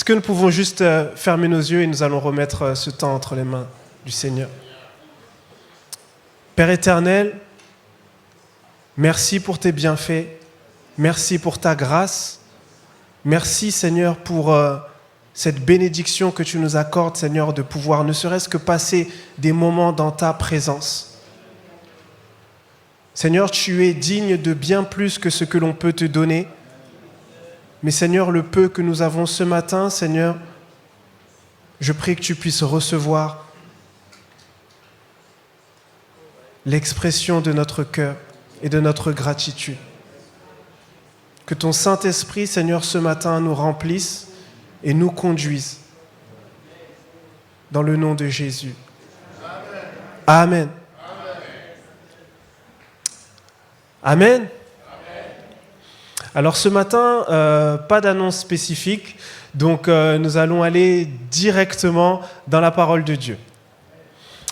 Est-ce que nous pouvons juste fermer nos yeux et nous allons remettre ce temps entre les mains du Seigneur? Père éternel, merci pour tes bienfaits, merci pour ta grâce, merci Seigneur pour cette bénédiction que tu nous accordes, Seigneur, de pouvoir ne serait-ce que passer des moments dans ta présence. Seigneur, tu es digne de bien plus que ce que l'on peut te donner. Mais Seigneur, le peu que nous avons ce matin, Seigneur, je prie que tu puisses recevoir l'expression de notre cœur et de notre gratitude. Que ton Saint-Esprit, Seigneur, ce matin nous remplisse et nous conduise. Dans le nom de Jésus. Amen. Amen. Alors ce matin, pas d'annonce spécifique, donc nous allons aller directement dans la parole de Dieu.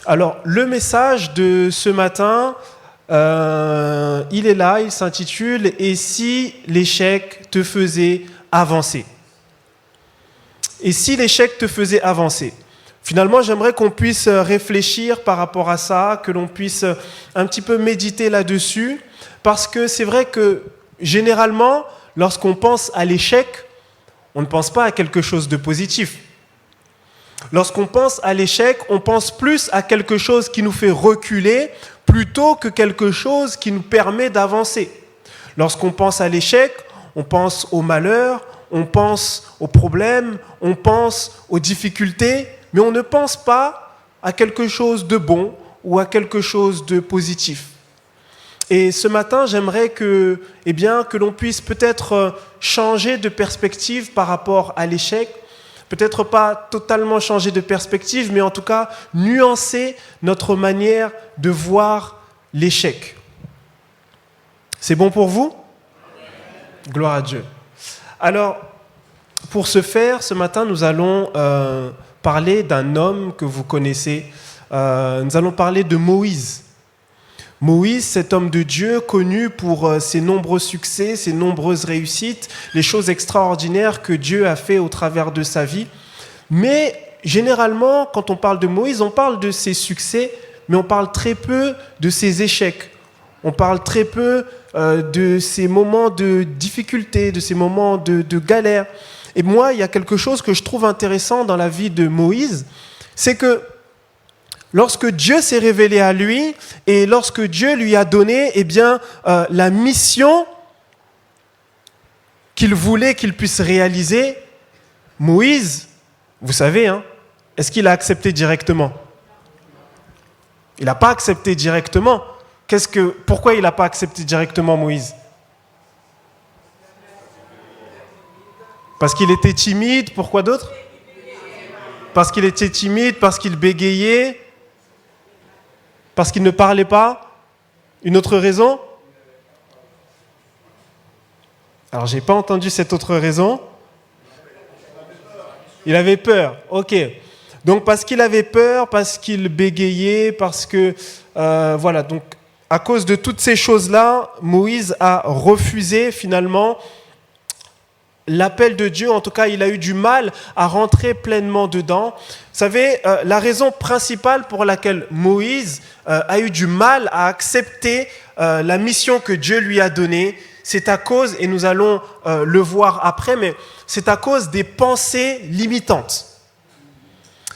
Alors le message de ce matin, il est là, il s'intitule « Et si l'échec te faisait avancer ?» Et si l'échec te faisait avancer? Finalement, j'aimerais qu'on puisse réfléchir par rapport à ça, que l'on puisse un petit peu méditer là-dessus, parce que c'est vrai que généralement, lorsqu'on pense à l'échec, on ne pense pas à quelque chose de positif. Lorsqu'on pense à l'échec, on pense plus à quelque chose qui nous fait reculer plutôt que quelque chose qui nous permet d'avancer. Lorsqu'on pense à l'échec, on pense au malheur, on pense aux problèmes, on pense aux difficultés, mais on ne pense pas à quelque chose de bon ou à quelque chose de positif. Et ce matin, j'aimerais que l'on puisse peut-être changer de perspective par rapport à l'échec. Peut-être pas totalement changer de perspective, mais en tout cas nuancer notre manière de voir l'échec. C'est bon pour vous? Gloire à Dieu. Alors, pour ce faire, ce matin, nous allons parler d'un homme que vous connaissez. Nous allons parler de Moïse. Moïse, cet homme de Dieu connu pour ses nombreux succès, ses nombreuses réussites, les choses extraordinaires que Dieu a fait au travers de sa vie. Mais généralement, quand on parle de Moïse, on parle de ses succès, mais on parle très peu de ses échecs. On parle très peu de ses moments de difficulté, de ses moments de galère. Et moi, il y a quelque chose que je trouve intéressant dans la vie de Moïse, c'est que lorsque Dieu s'est révélé à lui et lorsque Dieu lui a donné la mission qu'il voulait qu'il puisse réaliser, Moïse, vous savez, est-ce qu'il a accepté directement? Il n'a pas accepté directement. Pourquoi il n'a pas accepté directement, Moïse? Parce qu'il était timide, pourquoi d'autre? Parce qu'il était timide, parce qu'il bégayait, parce qu'il ne parlait pas? Une autre raison? Alors, je n'ai pas entendu cette autre raison. Il avait peur, ok. Donc, parce qu'il avait peur, parce qu'il bégayait, parce que... voilà, donc, à cause de toutes ces choses-là, Moïse a refusé finalement l'appel de Dieu. En tout cas, il a eu du mal à rentrer pleinement dedans. Vous savez, la raison principale pour laquelle Moïse a eu du mal à accepter la mission que Dieu lui a donnée, c'est à cause, et nous allons le voir après, mais c'est à cause des pensées limitantes.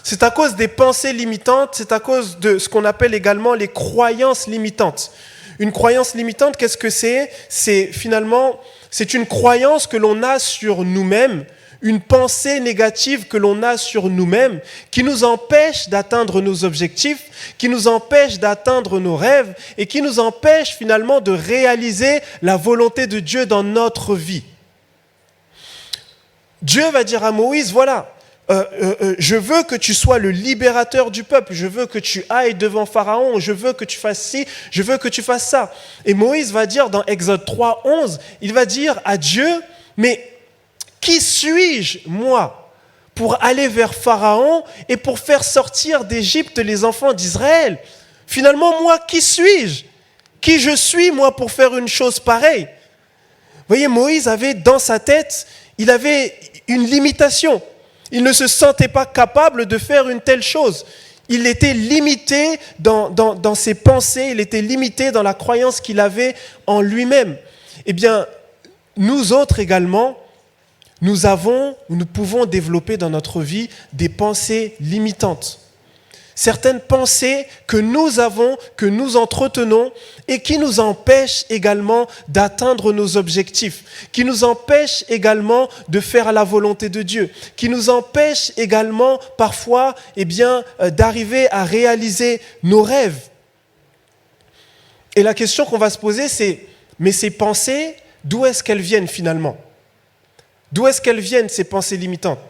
C'est à cause des pensées limitantes, c'est à cause de ce qu'on appelle également les croyances limitantes. Une croyance limitante, qu'est-ce que c'est? C'est une croyance que l'on a sur nous-mêmes, une pensée négative que l'on a sur nous-mêmes, qui nous empêche d'atteindre nos objectifs, qui nous empêche d'atteindre nos rêves et qui nous empêche finalement de réaliser la volonté de Dieu dans notre vie. Dieu va dire à Moïse, voilà, je veux que tu sois le libérateur du peuple, je veux que tu ailles devant Pharaon, je veux que tu fasses ci, je veux que tu fasses ça. Et Moïse va dire dans Exode 3:11, il va dire à Dieu, mais qui suis-je, moi, pour aller vers Pharaon et pour faire sortir d'Égypte les enfants d'Israël? Finalement, moi, qui suis-je? Qui je suis, moi, pour faire une chose pareille? Vous voyez, Moïse avait dans sa tête, il avait une limitation. Il ne se sentait pas capable de faire une telle chose. Il était limité dans ses pensées, il était limité dans la croyance qu'il avait en lui-même. Eh bien, nous autres également, nous pouvons développer dans notre vie des pensées limitantes. Certaines pensées que nous avons, que nous entretenons et qui nous empêchent également d'atteindre nos objectifs, qui nous empêchent également de faire la volonté de Dieu, qui nous empêchent également parfois d'arriver à réaliser nos rêves. Et la question qu'on va se poser, c'est, mais ces pensées, d'où est-ce qu'elles viennent finalement ? D'où est-ce qu'elles viennent, ces pensées limitantes ?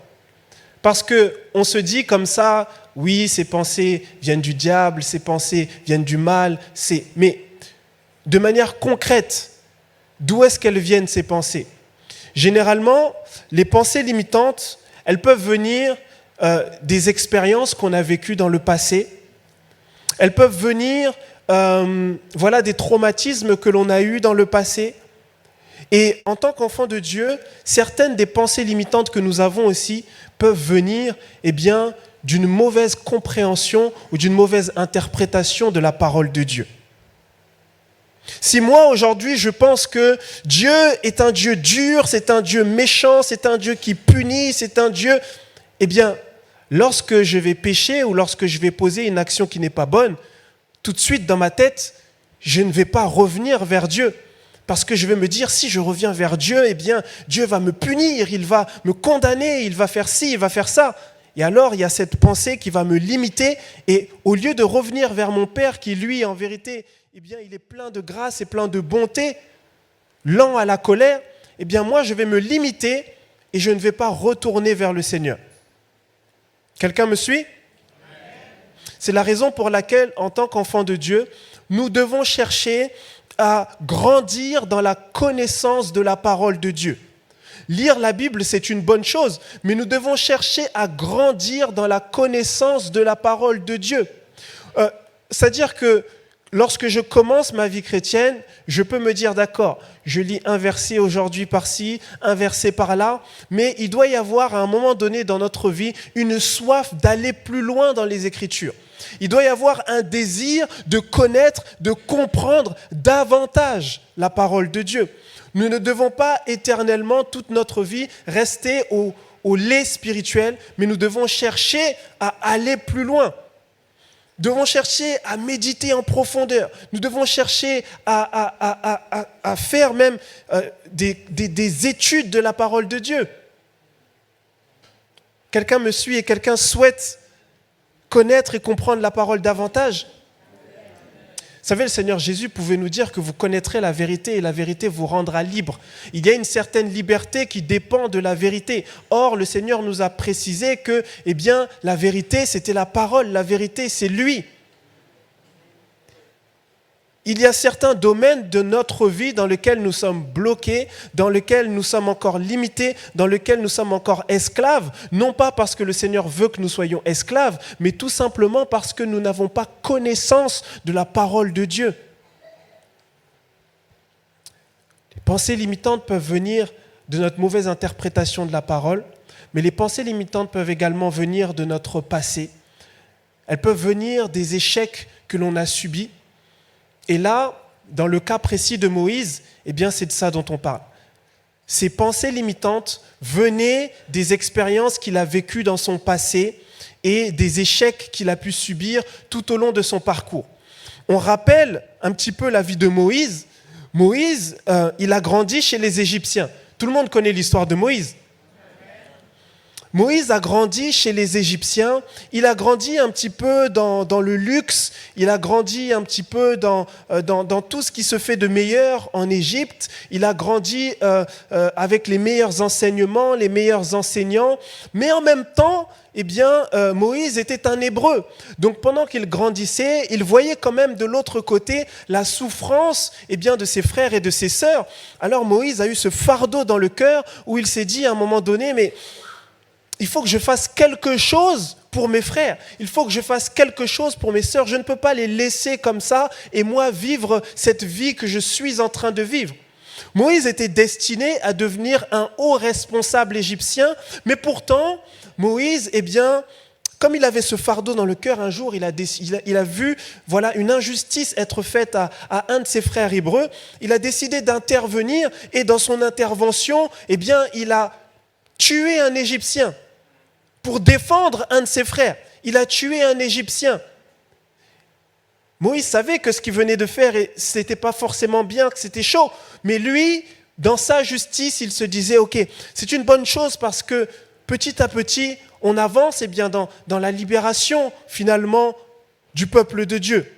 Parce qu'on se dit comme ça, oui, ces pensées viennent du diable, ces pensées viennent du mal, mais de manière concrète, d'où est-ce qu'elles viennent ces pensées ? Généralement, les pensées limitantes, elles peuvent venir des expériences qu'on a vécues dans le passé. Elles peuvent venir des traumatismes que l'on a eus dans le passé. Et en tant qu'enfant de Dieu, certaines des pensées limitantes que nous avons aussi peuvent venir d'une mauvaise compréhension ou d'une mauvaise interprétation de la parole de Dieu. Si moi, aujourd'hui, je pense que Dieu est un Dieu dur, c'est un Dieu méchant, c'est un Dieu qui punit, c'est un Dieu... lorsque je vais pécher ou lorsque je vais poser une action qui n'est pas bonne, tout de suite dans ma tête, je ne vais pas revenir vers Dieu. Parce que je vais me dire, si je reviens vers Dieu, Dieu va me punir, il va me condamner, il va faire ci, il va faire ça. Et alors, il y a cette pensée qui va me limiter. Et au lieu de revenir vers mon Père, qui lui, en vérité, il est plein de grâce et plein de bonté, lent à la colère, moi, je vais me limiter et je ne vais pas retourner vers le Seigneur. Quelqu'un me suit ? C'est la raison pour laquelle, en tant qu'enfant de Dieu, nous devons chercher à grandir dans la connaissance de la parole de Dieu. Lire la Bible, c'est une bonne chose, mais nous devons chercher à grandir dans la connaissance de la parole de Dieu. C'est-à-dire que lorsque je commence ma vie chrétienne, je peux me dire, d'accord, je lis un verset aujourd'hui par-ci, un verset par-là, mais il doit y avoir à un moment donné dans notre vie une soif d'aller plus loin dans les Écritures. Il doit y avoir un désir de connaître, de comprendre davantage la parole de Dieu. Nous ne devons pas éternellement, toute notre vie, rester au lait spirituel, mais nous devons chercher à aller plus loin. Nous devons chercher à méditer en profondeur. Nous devons chercher à faire même des études de la parole de Dieu. Quelqu'un me suit et quelqu'un souhaite connaître et comprendre la parole davantage. Vous savez, le Seigneur Jésus pouvait nous dire que vous connaîtrez la vérité et la vérité vous rendra libre. Il y a une certaine liberté qui dépend de la vérité. Or, le Seigneur nous a précisé que, la vérité, c'était la parole. La vérité, c'est lui. Il y a certains domaines de notre vie dans lesquels nous sommes bloqués, dans lesquels nous sommes encore limités, dans lesquels nous sommes encore esclaves, non pas parce que le Seigneur veut que nous soyons esclaves, mais tout simplement parce que nous n'avons pas connaissance de la parole de Dieu. Les pensées limitantes peuvent venir de notre mauvaise interprétation de la parole, mais les pensées limitantes peuvent également venir de notre passé. Elles peuvent venir des échecs que l'on a subis. Et là, dans le cas précis de Moïse, c'est de ça dont on parle. Ces pensées limitantes venaient des expériences qu'il a vécues dans son passé et des échecs qu'il a pu subir tout au long de son parcours. On rappelle un petit peu la vie de Moïse. Moïse, il a grandi chez les Égyptiens. Tout le monde connaît l'histoire de Moïse. Moïse a grandi chez les Égyptiens, il a grandi un petit peu dans le luxe, il a grandi un petit peu dans tout ce qui se fait de meilleur en Égypte, il a grandi avec les meilleurs enseignements, les meilleurs enseignants, mais en même temps, Moïse était un Hébreu. Donc pendant qu'il grandissait, il voyait quand même de l'autre côté la souffrance de ses frères et de ses sœurs. Alors Moïse a eu ce fardeau dans le cœur où il s'est dit à un moment donné, mais il faut que je fasse quelque chose pour mes frères. Il faut que je fasse quelque chose pour mes sœurs. Je ne peux pas les laisser comme ça et moi vivre cette vie que je suis en train de vivre. Moïse était destiné à devenir un haut responsable égyptien, mais pourtant, Moïse, eh bien, comme il avait ce fardeau dans le cœur, un jour, il a vu une injustice être faite à un de ses frères hébreux. Il a décidé d'intervenir et dans son intervention, eh bien, il a tué un Égyptien pour défendre un de ses frères. Il a tué un Égyptien. Moïse savait que ce qu'il venait de faire, ce n'était pas forcément bien, que c'était chaud. Mais lui, dans sa justice, il se disait, ok, c'est une bonne chose parce que petit à petit, on avance bien, dans la libération, finalement, du peuple de Dieu.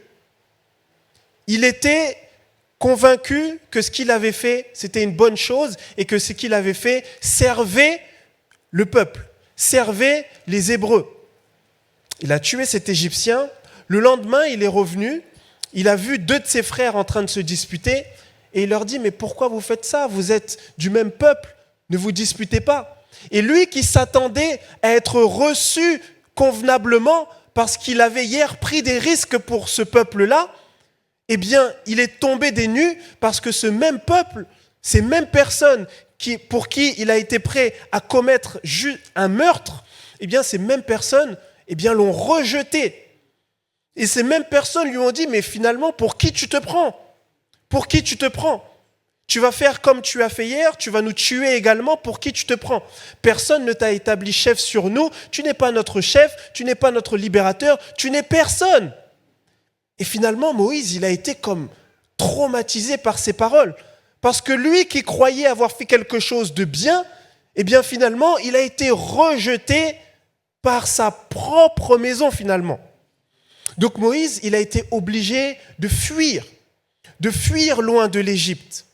Il était convaincu que ce qu'il avait fait, c'était une bonne chose et que ce qu'il avait fait servait le peuple, servait les Hébreux. Il a tué cet Égyptien. Le lendemain, il est revenu. Il a vu 2 de ses frères en train de se disputer et il leur dit « Mais pourquoi vous faites ça? Vous êtes du même peuple, ne vous disputez pas. » Et lui qui s'attendait à être reçu convenablement parce qu'il avait hier pris des risques pour ce peuple-là, eh bien, il est tombé des nues parce que ce même peuple, ces mêmes personnes pour qui il a été prêt à commettre un meurtre, eh bien, ces mêmes personnes, eh bien, l'ont rejeté. Et ces mêmes personnes lui ont dit, mais finalement, pour qui tu te prends? Pour qui tu te prends? Tu vas faire comme tu as fait hier, tu vas nous tuer également, pour qui tu te prends? Personne ne t'a établi chef sur nous, tu n'es pas notre chef, tu n'es pas notre libérateur, tu n'es personne. Et finalement, Moïse, il a été comme traumatisé par ces paroles. Parce que lui qui croyait avoir fait quelque chose de bien, eh bien finalement, il a été rejeté par sa propre maison finalement. Donc Moïse, il a été obligé de fuir loin de l'Égypte.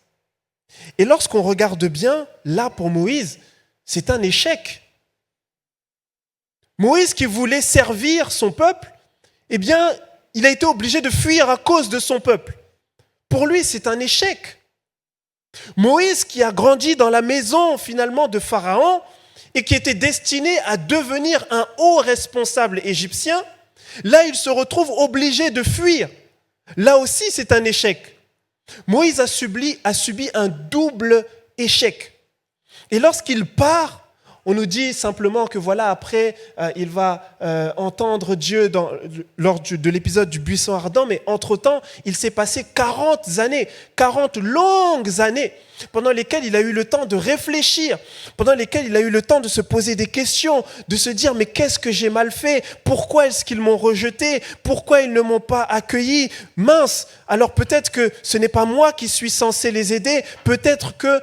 Et lorsqu'on regarde bien, là pour Moïse, c'est un échec. Moïse qui voulait servir son peuple, eh bien, il a été obligé de fuir à cause de son peuple. Pour lui, c'est un échec. Moïse qui a grandi dans la maison finalement de Pharaon et qui était destiné à devenir un haut responsable égyptien, là, il se retrouve obligé de fuir. Là aussi, c'est un échec. Moïse a subi un double échec. Et lorsqu'il part, on nous dit simplement que après, il va entendre Dieu lors de l'épisode du buisson ardent, mais entre-temps, il s'est passé 40 années, 40 longues années, pendant lesquelles il a eu le temps de réfléchir, pendant lesquelles il a eu le temps de se poser des questions, de se dire, mais qu'est-ce que j'ai mal fait? Pourquoi est-ce qu'ils m'ont rejeté? Pourquoi ils ne m'ont pas accueilli? Mince, alors peut-être que ce n'est pas moi qui suis censé les aider, peut-être que.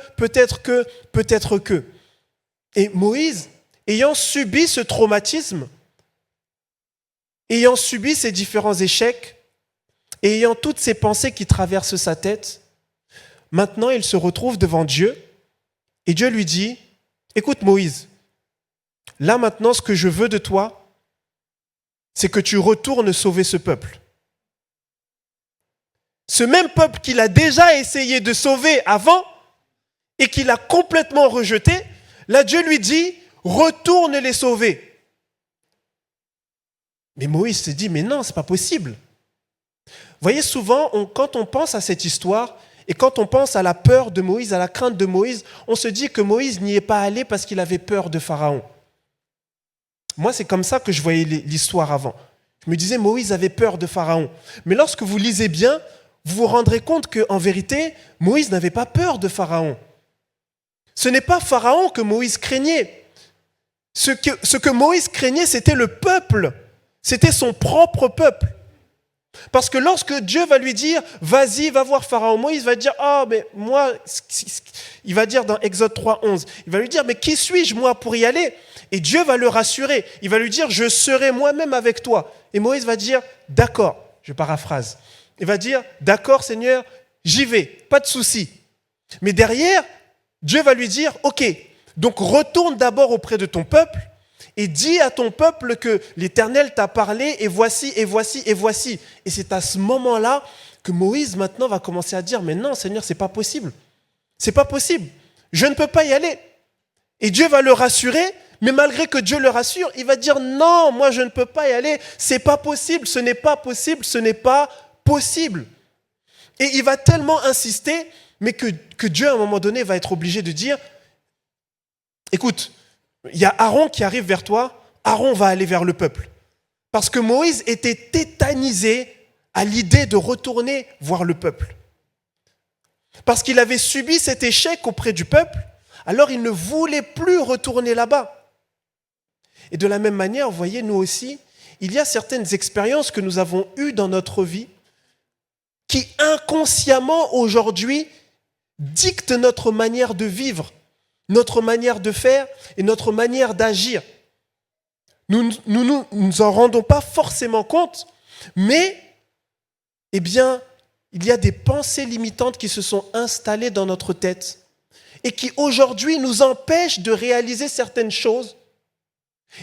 Et Moïse, ayant subi ce traumatisme, ayant subi ces différents échecs, et ayant toutes ces pensées qui traversent sa tête, maintenant il se retrouve devant Dieu, et Dieu lui dit, écoute Moïse, là maintenant ce que je veux de toi, c'est que tu retournes sauver ce peuple. Ce même peuple qu'il a déjà essayé de sauver avant, et qu'il a complètement rejeté, là, Dieu lui dit, retourne les sauver. Mais Moïse se dit, mais non, ce n'est pas possible. Vous voyez, souvent, quand on pense à cette histoire, et quand on pense à la peur de Moïse, à la crainte de Moïse, on se dit que Moïse n'y est pas allé parce qu'il avait peur de Pharaon. Moi, c'est comme ça que je voyais l'histoire avant. Je me disais, Moïse avait peur de Pharaon. Mais lorsque vous lisez bien, vous vous rendrez compte qu'en vérité, Moïse n'avait pas peur de Pharaon. Ce n'est pas Pharaon que Moïse craignait. Ce que Moïse craignait, c'était le peuple. C'était son propre peuple. Parce que lorsque Dieu va lui dire, vas-y, va voir Pharaon, Moïse va dire, mais moi, il va dire dans Exode 3:11, il va lui dire, mais qui suis-je moi pour y aller? Et Dieu va le rassurer. Il va lui dire, je serai moi-même avec toi. Et Moïse va dire, d'accord, je paraphrase. Il va dire, d'accord Seigneur, j'y vais, pas de souci. Mais derrière, Dieu va lui dire, ok, donc retourne d'abord auprès de ton peuple et dis à ton peuple que l'Éternel t'a parlé et voici, et voici, et voici. Et c'est à ce moment-là que Moïse maintenant va commencer à dire, mais non Seigneur, c'est pas possible. C'est pas possible. Je ne peux pas y aller. Et Dieu va le rassurer, mais malgré que Dieu le rassure, il va dire, non, moi je ne peux pas y aller. C'est pas possible, ce n'est pas possible, ce n'est pas possible. Et il va tellement insister, mais que Dieu, à un moment donné, va être obligé de dire, écoute, il y a Aaron qui arrive vers toi, Aaron va aller vers le peuple. Parce que Moïse était tétanisé à l'idée de retourner voir le peuple. Parce qu'il avait subi cet échec auprès du peuple, alors il ne voulait plus retourner là-bas. Et de la même manière, vous voyez, nous aussi, il y a certaines expériences que nous avons eues dans notre vie qui inconsciemment aujourd'hui dictent notre manière de vivre, notre manière de faire et notre manière d'agir. Nous nous en rendons pas forcément compte, mais eh bien, il y a des pensées limitantes qui se sont installées dans notre tête et qui aujourd'hui nous empêchent de réaliser certaines choses.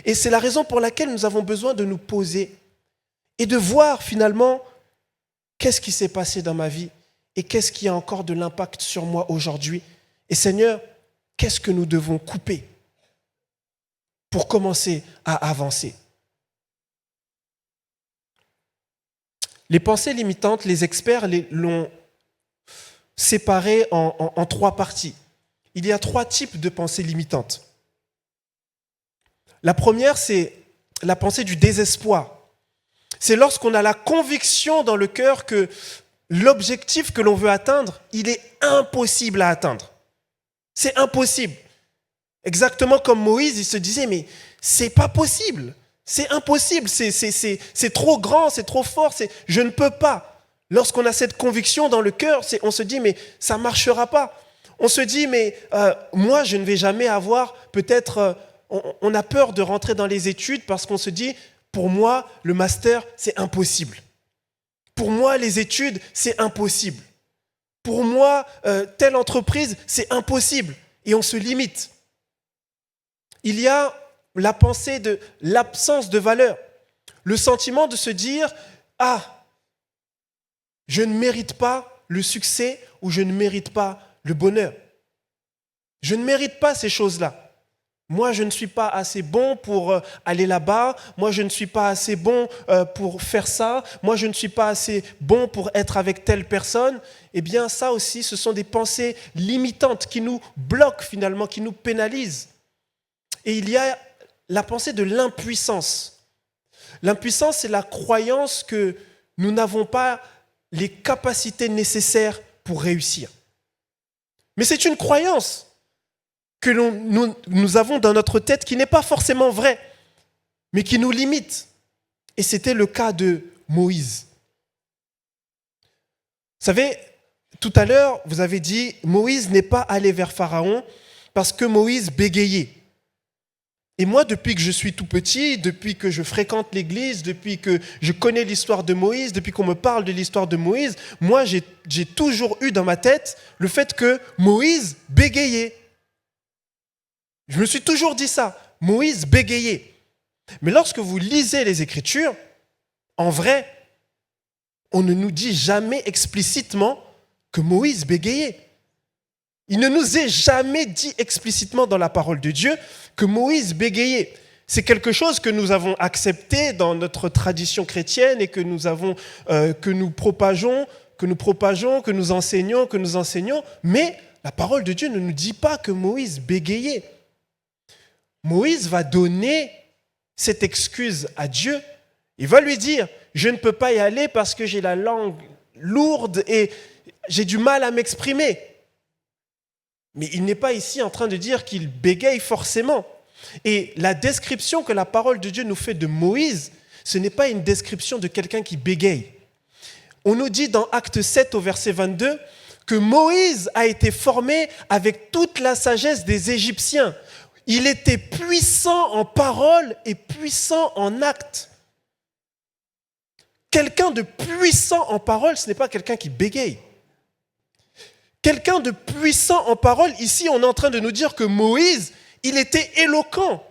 Et c'est la raison pour laquelle nous avons besoin de nous poser et de voir finalement qu'est-ce qui s'est passé dans ma vie et qu'est-ce qui a encore de l'impact sur moi aujourd'hui. Et Seigneur, qu'est-ce que nous devons couper pour commencer à avancer? Les pensées limitantes, les experts l'ont séparé en trois parties. Il y a trois types de pensées limitantes. La première, c'est la pensée du désespoir. C'est lorsqu'on a la conviction dans le cœur que l'objectif que l'on veut atteindre, il est impossible à atteindre. C'est impossible. Exactement comme Moïse, il se disait, mais c'est pas possible. C'est impossible, c'est trop grand, c'est trop fort, je ne peux pas. Lorsqu'on a cette conviction dans le cœur, on se dit, mais ça ne marchera pas. On se dit, mais moi, je ne vais jamais avoir, peut-être, on a peur de rentrer dans les études parce qu'on se dit, pour moi, le master, c'est impossible. Pour moi, les études, c'est impossible. Pour moi, telle entreprise, c'est impossible. Et on se limite. Il y a la pensée de l'absence de valeur, le sentiment de se dire « Ah, je ne mérite pas le succès ou je ne mérite pas le bonheur. Je ne mérite pas ces choses-là. Moi, je ne suis pas assez bon pour aller là-bas. Moi, je ne suis pas assez bon pour faire ça. Moi, je ne suis pas assez bon pour être avec telle personne. » Eh bien, ça aussi, ce sont des pensées limitantes qui nous bloquent finalement, qui nous pénalisent. Et il y a la pensée de l'impuissance. L'impuissance, c'est la croyance que nous n'avons pas les capacités nécessaires pour réussir. Mais c'est une croyance que nous avons dans notre tête qui n'est pas forcément vraie, mais qui nous limite. Et c'était le cas de Moïse. Vous savez, tout à l'heure, vous avez dit, Moïse n'est pas allé vers Pharaon parce que Moïse bégayait. Et moi, depuis que je suis tout petit, depuis que je fréquente l'église, depuis que je connais l'histoire de Moïse, depuis qu'on me parle de l'histoire de Moïse, moi, j'ai toujours eu dans ma tête le fait que Moïse bégayait. Je me suis toujours dit ça, Moïse bégayait. Mais lorsque vous lisez les Écritures, en vrai, on ne nous dit jamais explicitement que Moïse bégayait. Il ne nous est jamais dit explicitement dans la parole de Dieu que Moïse bégayait. C'est quelque chose que nous avons accepté dans notre tradition chrétienne et que nous propageons, que nous enseignons, mais la parole de Dieu ne nous dit pas que Moïse bégayait. Moïse va donner cette excuse à Dieu. Il va lui dire, je ne peux pas y aller parce que j'ai la langue lourde et j'ai du mal à m'exprimer. Mais il n'est pas ici en train de dire qu'il bégaye forcément. Et la description que la parole de Dieu nous fait de Moïse, ce n'est pas une description de quelqu'un qui bégaye. On nous dit dans Acte 7 au verset 22 que Moïse a été formé avec toute la sagesse des Égyptiens. Il était puissant en parole et puissant en acte. Quelqu'un de puissant en parole, ce n'est pas quelqu'un qui bégaye. Quelqu'un de puissant en parole, ici on est en train de nous dire que Moïse, il était éloquent.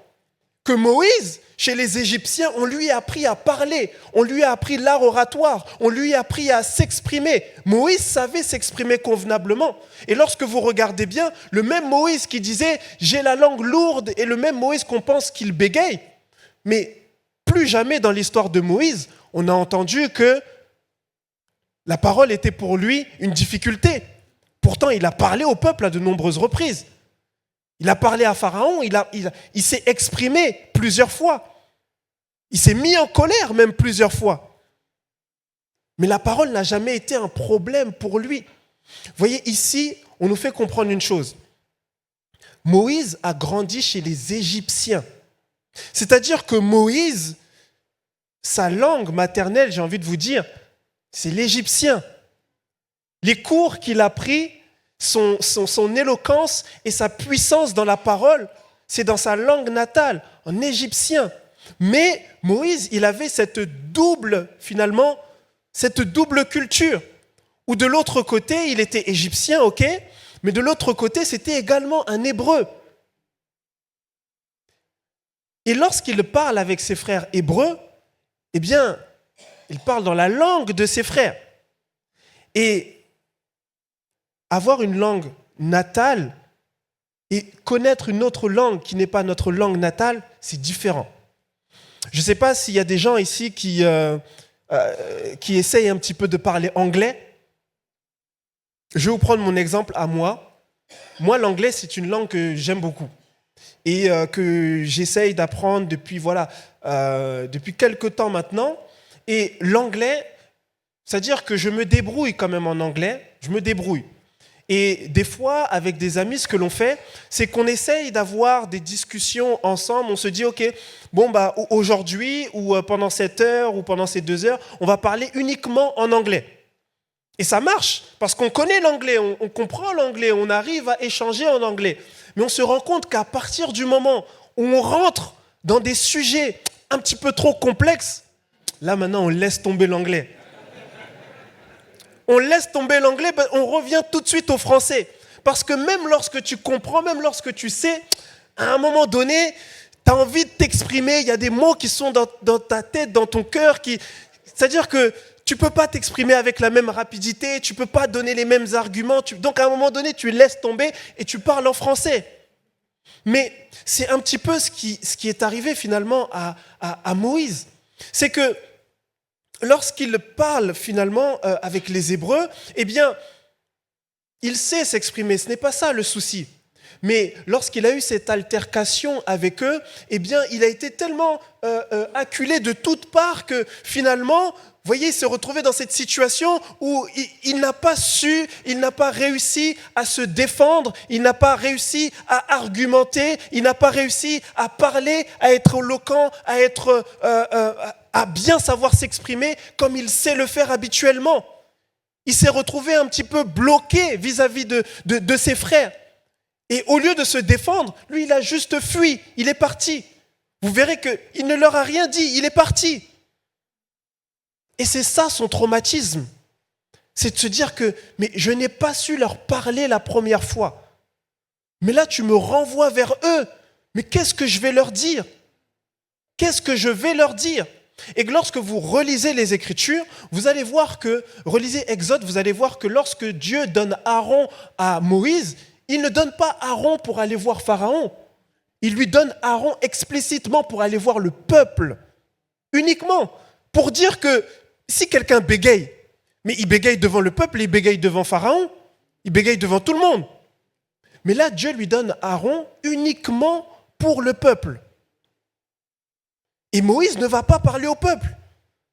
Que Moïse, chez les Égyptiens, on lui a appris à parler, on lui a appris l'art oratoire, on lui a appris à s'exprimer. Moïse savait s'exprimer convenablement. Et lorsque vous regardez bien, le même Moïse qui disait « j'ai la langue lourde » et le même Moïse qu'on pense qu'il bégaye. Mais plus jamais dans l'histoire de Moïse, on a entendu que la parole était pour lui une difficulté. Pourtant, il a parlé au peuple à de nombreuses reprises. Il a parlé à Pharaon, il s'est exprimé plusieurs fois. Il s'est mis en colère même plusieurs fois. Mais la parole n'a jamais été un problème pour lui. Vous voyez, ici, on nous fait comprendre une chose. Moïse a grandi chez les Égyptiens. C'est-à-dire que Moïse, sa langue maternelle, j'ai envie de vous dire, c'est l'égyptien. Les cours qu'il a pris, son éloquence et sa puissance dans la parole, c'est dans sa langue natale, en égyptien. Mais Moïse, il avait cette double culture, où de l'autre côté, il était égyptien, ok, mais de l'autre côté, c'était également un hébreu. Et lorsqu'il parle avec ses frères hébreux, eh bien, il parle dans la langue de ses frères. Et avoir une langue natale et connaître une autre langue qui n'est pas notre langue natale, c'est différent. Je ne sais pas s'il y a des gens ici qui essayent un petit peu de parler anglais. Je vais vous prendre mon exemple à moi. Moi, l'anglais, c'est une langue que j'aime beaucoup et que j'essaye d'apprendre depuis quelque temps maintenant. Et l'anglais, c'est-à-dire que je me débrouille quand même en anglais, je me débrouille. Et des fois, avec des amis, ce que l'on fait, c'est qu'on essaye d'avoir des discussions ensemble. On se dit, OK, aujourd'hui, ou pendant cette heure, ou pendant ces 2 heures, on va parler uniquement en anglais. Et ça marche, parce qu'on connaît l'anglais, on comprend l'anglais, on arrive à échanger en anglais. Mais on se rend compte qu'à partir du moment où on rentre dans des sujets un petit peu trop complexes, là maintenant, on laisse tomber l'anglais. On laisse tomber l'anglais, on revient tout de suite au français. Parce que même lorsque tu comprends, même lorsque tu sais, à un moment donné, tu as envie de t'exprimer, il y a des mots qui sont dans ta tête, dans ton cœur, c'est-à-dire que tu ne peux pas t'exprimer avec la même rapidité, tu ne peux pas donner les mêmes arguments, donc à un moment donné, tu laisses tomber et tu parles en français. Mais c'est un petit peu ce qui est arrivé finalement à Moïse. C'est que lorsqu'il parle finalement avec les Hébreux, eh bien, il sait s'exprimer, ce n'est pas ça le souci. Mais lorsqu'il a eu cette altercation avec eux, eh bien, il a été tellement acculé de toutes parts que finalement, vous voyez, il s'est retrouvé dans cette situation où il n'a pas réussi à se défendre, il n'a pas réussi à argumenter, il n'a pas réussi à parler, à être éloquent, à bien savoir s'exprimer comme il sait le faire habituellement. Il s'est retrouvé un petit peu bloqué vis-à-vis de ses frères. Et au lieu de se défendre, lui, il a juste fui, il est parti. Vous verrez qu'il ne leur a rien dit, il est parti. Et c'est ça son traumatisme. C'est de se dire que, mais je n'ai pas su leur parler la première fois. Mais là, tu me renvoies vers eux. Mais qu'est-ce que je vais leur dire ? Qu'est-ce que je vais leur dire ? Et que lorsque vous relisez les Écritures, vous allez voir que, relisez Exode, vous allez voir que lorsque Dieu donne Aaron à Moïse, il ne donne pas Aaron pour aller voir Pharaon. Il lui donne Aaron explicitement pour aller voir le peuple. Uniquement. Pour dire que si quelqu'un bégaye, mais il bégaye devant le peuple, il bégaye devant Pharaon, il bégaye devant tout le monde. Mais là, Dieu lui donne Aaron uniquement pour le peuple. Et Moïse ne va pas parler au peuple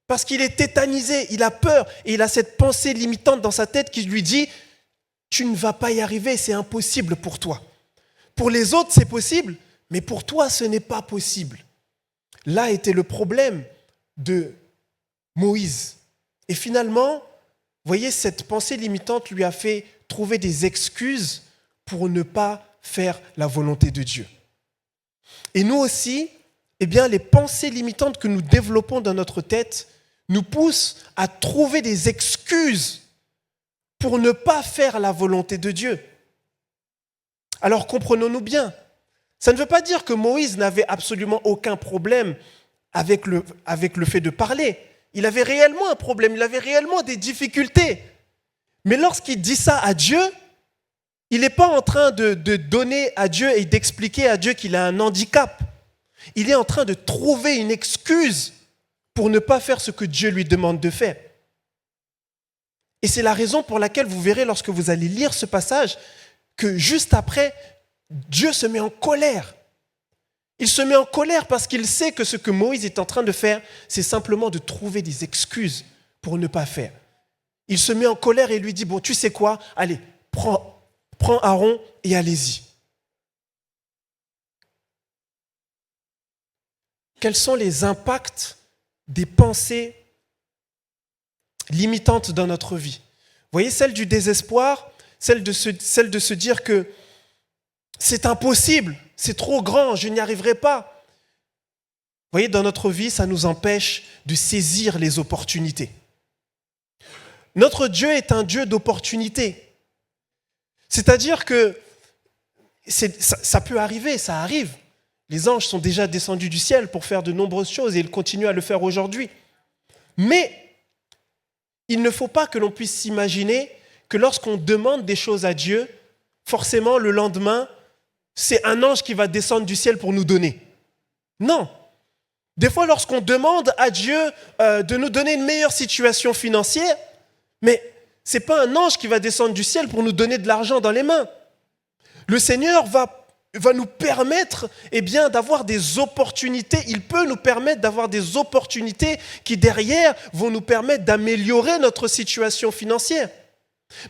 parce qu'il est tétanisé, il a peur et il a cette pensée limitante dans sa tête qui lui dit « Tu ne vas pas y arriver, c'est impossible pour toi. Pour les autres, c'est possible, mais pour toi, ce n'est pas possible. » Là était le problème de Moïse. Et finalement, vous voyez, cette pensée limitante lui a fait trouver des excuses pour ne pas faire la volonté de Dieu. Et nous aussi, eh bien, les pensées limitantes que nous développons dans notre tête nous poussent à trouver des excuses pour ne pas faire la volonté de Dieu. Alors comprenons-nous bien, ça ne veut pas dire que Moïse n'avait absolument aucun problème avec le fait de parler. Il avait réellement un problème, il avait réellement des difficultés. Mais lorsqu'il dit ça à Dieu, il n'est pas en train de donner à Dieu et d'expliquer à Dieu qu'il a un handicap. Il est en train de trouver une excuse pour ne pas faire ce que Dieu lui demande de faire. Et c'est la raison pour laquelle vous verrez lorsque vous allez lire ce passage que juste après, Dieu se met en colère. Il se met en colère parce qu'il sait que ce que Moïse est en train de faire, c'est simplement de trouver des excuses pour ne pas faire. Il se met en colère et lui dit, bon, tu sais quoi, allez, prends Aaron et allez-y. Quels sont les impacts des pensées limitantes dans notre vie? Vous voyez, celle du désespoir, celle de se dire que c'est impossible, c'est trop grand, je n'y arriverai pas. Vous voyez, dans notre vie, ça nous empêche de saisir les opportunités. Notre Dieu est un Dieu d'opportunités. C'est-à-dire que ça peut arriver, ça arrive. Les anges sont déjà descendus du ciel pour faire de nombreuses choses et ils continuent à le faire aujourd'hui. Mais il ne faut pas que l'on puisse s'imaginer que lorsqu'on demande des choses à Dieu, forcément le lendemain, c'est un ange qui va descendre du ciel pour nous donner. Non. Des fois, lorsqu'on demande à Dieu de nous donner une meilleure situation financière, mais ce n'est pas un ange qui va descendre du ciel pour nous donner de l'argent dans les mains. Le Seigneur va nous permettre d'avoir des opportunités. Il peut nous permettre d'avoir des opportunités qui, derrière, vont nous permettre d'améliorer notre situation financière.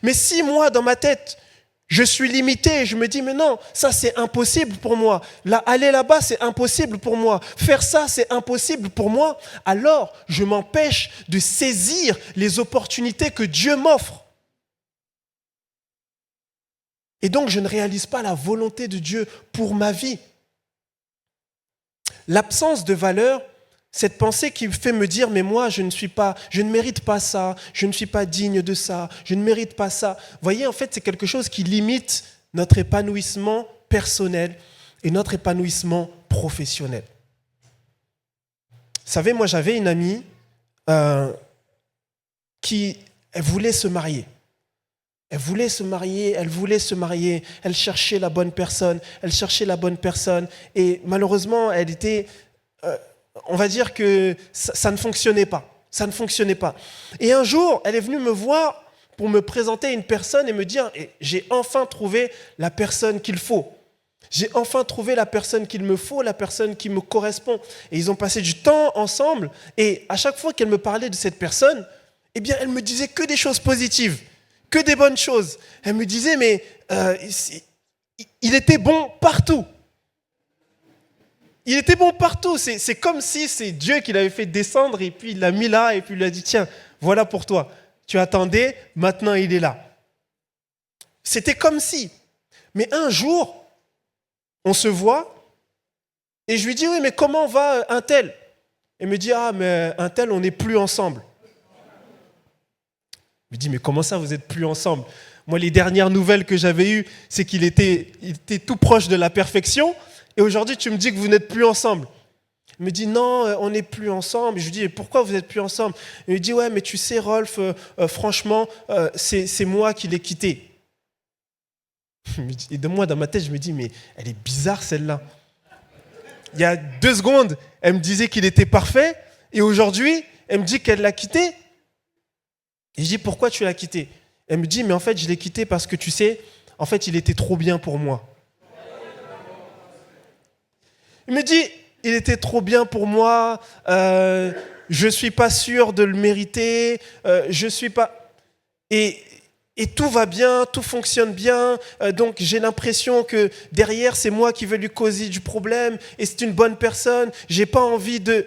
Mais si moi, dans ma tête, je suis limité et je me dis, mais non, ça c'est impossible pour moi. Aller là-bas, c'est impossible pour moi. Faire ça, c'est impossible pour moi. Alors, je m'empêche de saisir les opportunités que Dieu m'offre. Et donc, je ne réalise pas la volonté de Dieu pour ma vie. L'absence de valeur, cette pensée qui me fait me dire, mais moi, je ne mérite pas ça, je ne suis pas digne de ça, je ne mérite pas ça. Vous voyez, en fait, c'est quelque chose qui limite notre épanouissement personnel et notre épanouissement professionnel. Vous savez, moi, j'avais une amie qui voulait se marier. Elle voulait se marier, elle cherchait la bonne personne, et malheureusement, elle était, on va dire que ça ne fonctionnait pas, Et un jour, elle est venue me voir pour me présenter une personne et me dire, j'ai enfin trouvé la personne qu'il faut. J'ai enfin trouvé la personne qu'il me faut, la personne qui me correspond. Et ils ont passé du temps ensemble, et à chaque fois qu'elle me parlait de cette personne, elle me disait que des choses positives. Que des bonnes choses. Elle me disait, mais il était bon partout. Il était bon partout. C'est comme si c'est Dieu qui l'avait fait descendre et puis il l'a mis là et puis il lui a dit, tiens, voilà pour toi. Tu attendais, maintenant il est là. C'était comme si. Mais un jour, on se voit et je lui dis, oui, mais comment va un tel? Elle me dit, ah, mais un tel, on n'est plus ensemble. Je me dis, mais comment ça, vous n'êtes plus ensemble? Moi, les dernières nouvelles que j'avais eues, c'est qu'il était tout proche de la perfection. Et aujourd'hui, tu me dis que vous n'êtes plus ensemble. Il me dit, non, on n'est plus ensemble. Je lui dis, pourquoi vous n'êtes plus ensemble? Il me dit, ouais, mais tu sais, Rolf, franchement, c'est moi qui l'ai quitté. Et de moi, dans ma tête, je me dis, mais elle est bizarre, celle-là. Il y a 2 secondes, elle me disait qu'il était parfait. Et aujourd'hui, elle me dit qu'elle l'a quitté. Et je dis, pourquoi tu l'as quitté? Elle me dit, mais en fait, je l'ai quitté parce que tu sais, en fait, il était trop bien pour moi. Il me dit, il était trop bien pour moi, je ne suis pas sûr de le mériter, je ne suis pas... Et tout va bien, tout fonctionne bien, donc j'ai l'impression que derrière, c'est moi qui vais lui causer du problème, et c'est une bonne personne, je n'ai pas envie de...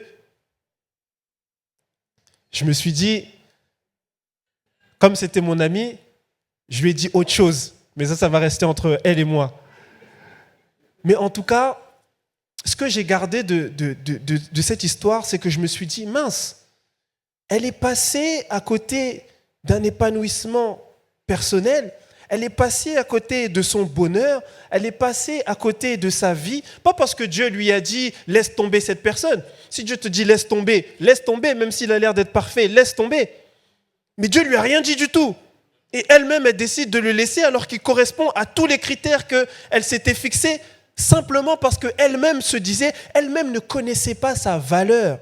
Je me suis dit... Comme c'était mon ami, je lui ai dit autre chose. Mais ça va rester entre elle et moi. Mais en tout cas, ce que j'ai gardé de cette histoire, c'est que je me suis dit, mince, elle est passée à côté d'un épanouissement personnel, elle est passée à côté de son bonheur, elle est passée à côté de sa vie, pas parce que Dieu lui a dit, laisse tomber cette personne. Si Dieu te dit, laisse tomber, même s'il a l'air d'être parfait, laisse tomber. Mais Dieu ne lui a rien dit du tout. Et elle-même, elle décide de le laisser alors qu'il correspond à tous les critères qu'elle s'était fixés, simplement parce qu'elle-même se disait, elle-même ne connaissait pas sa valeur.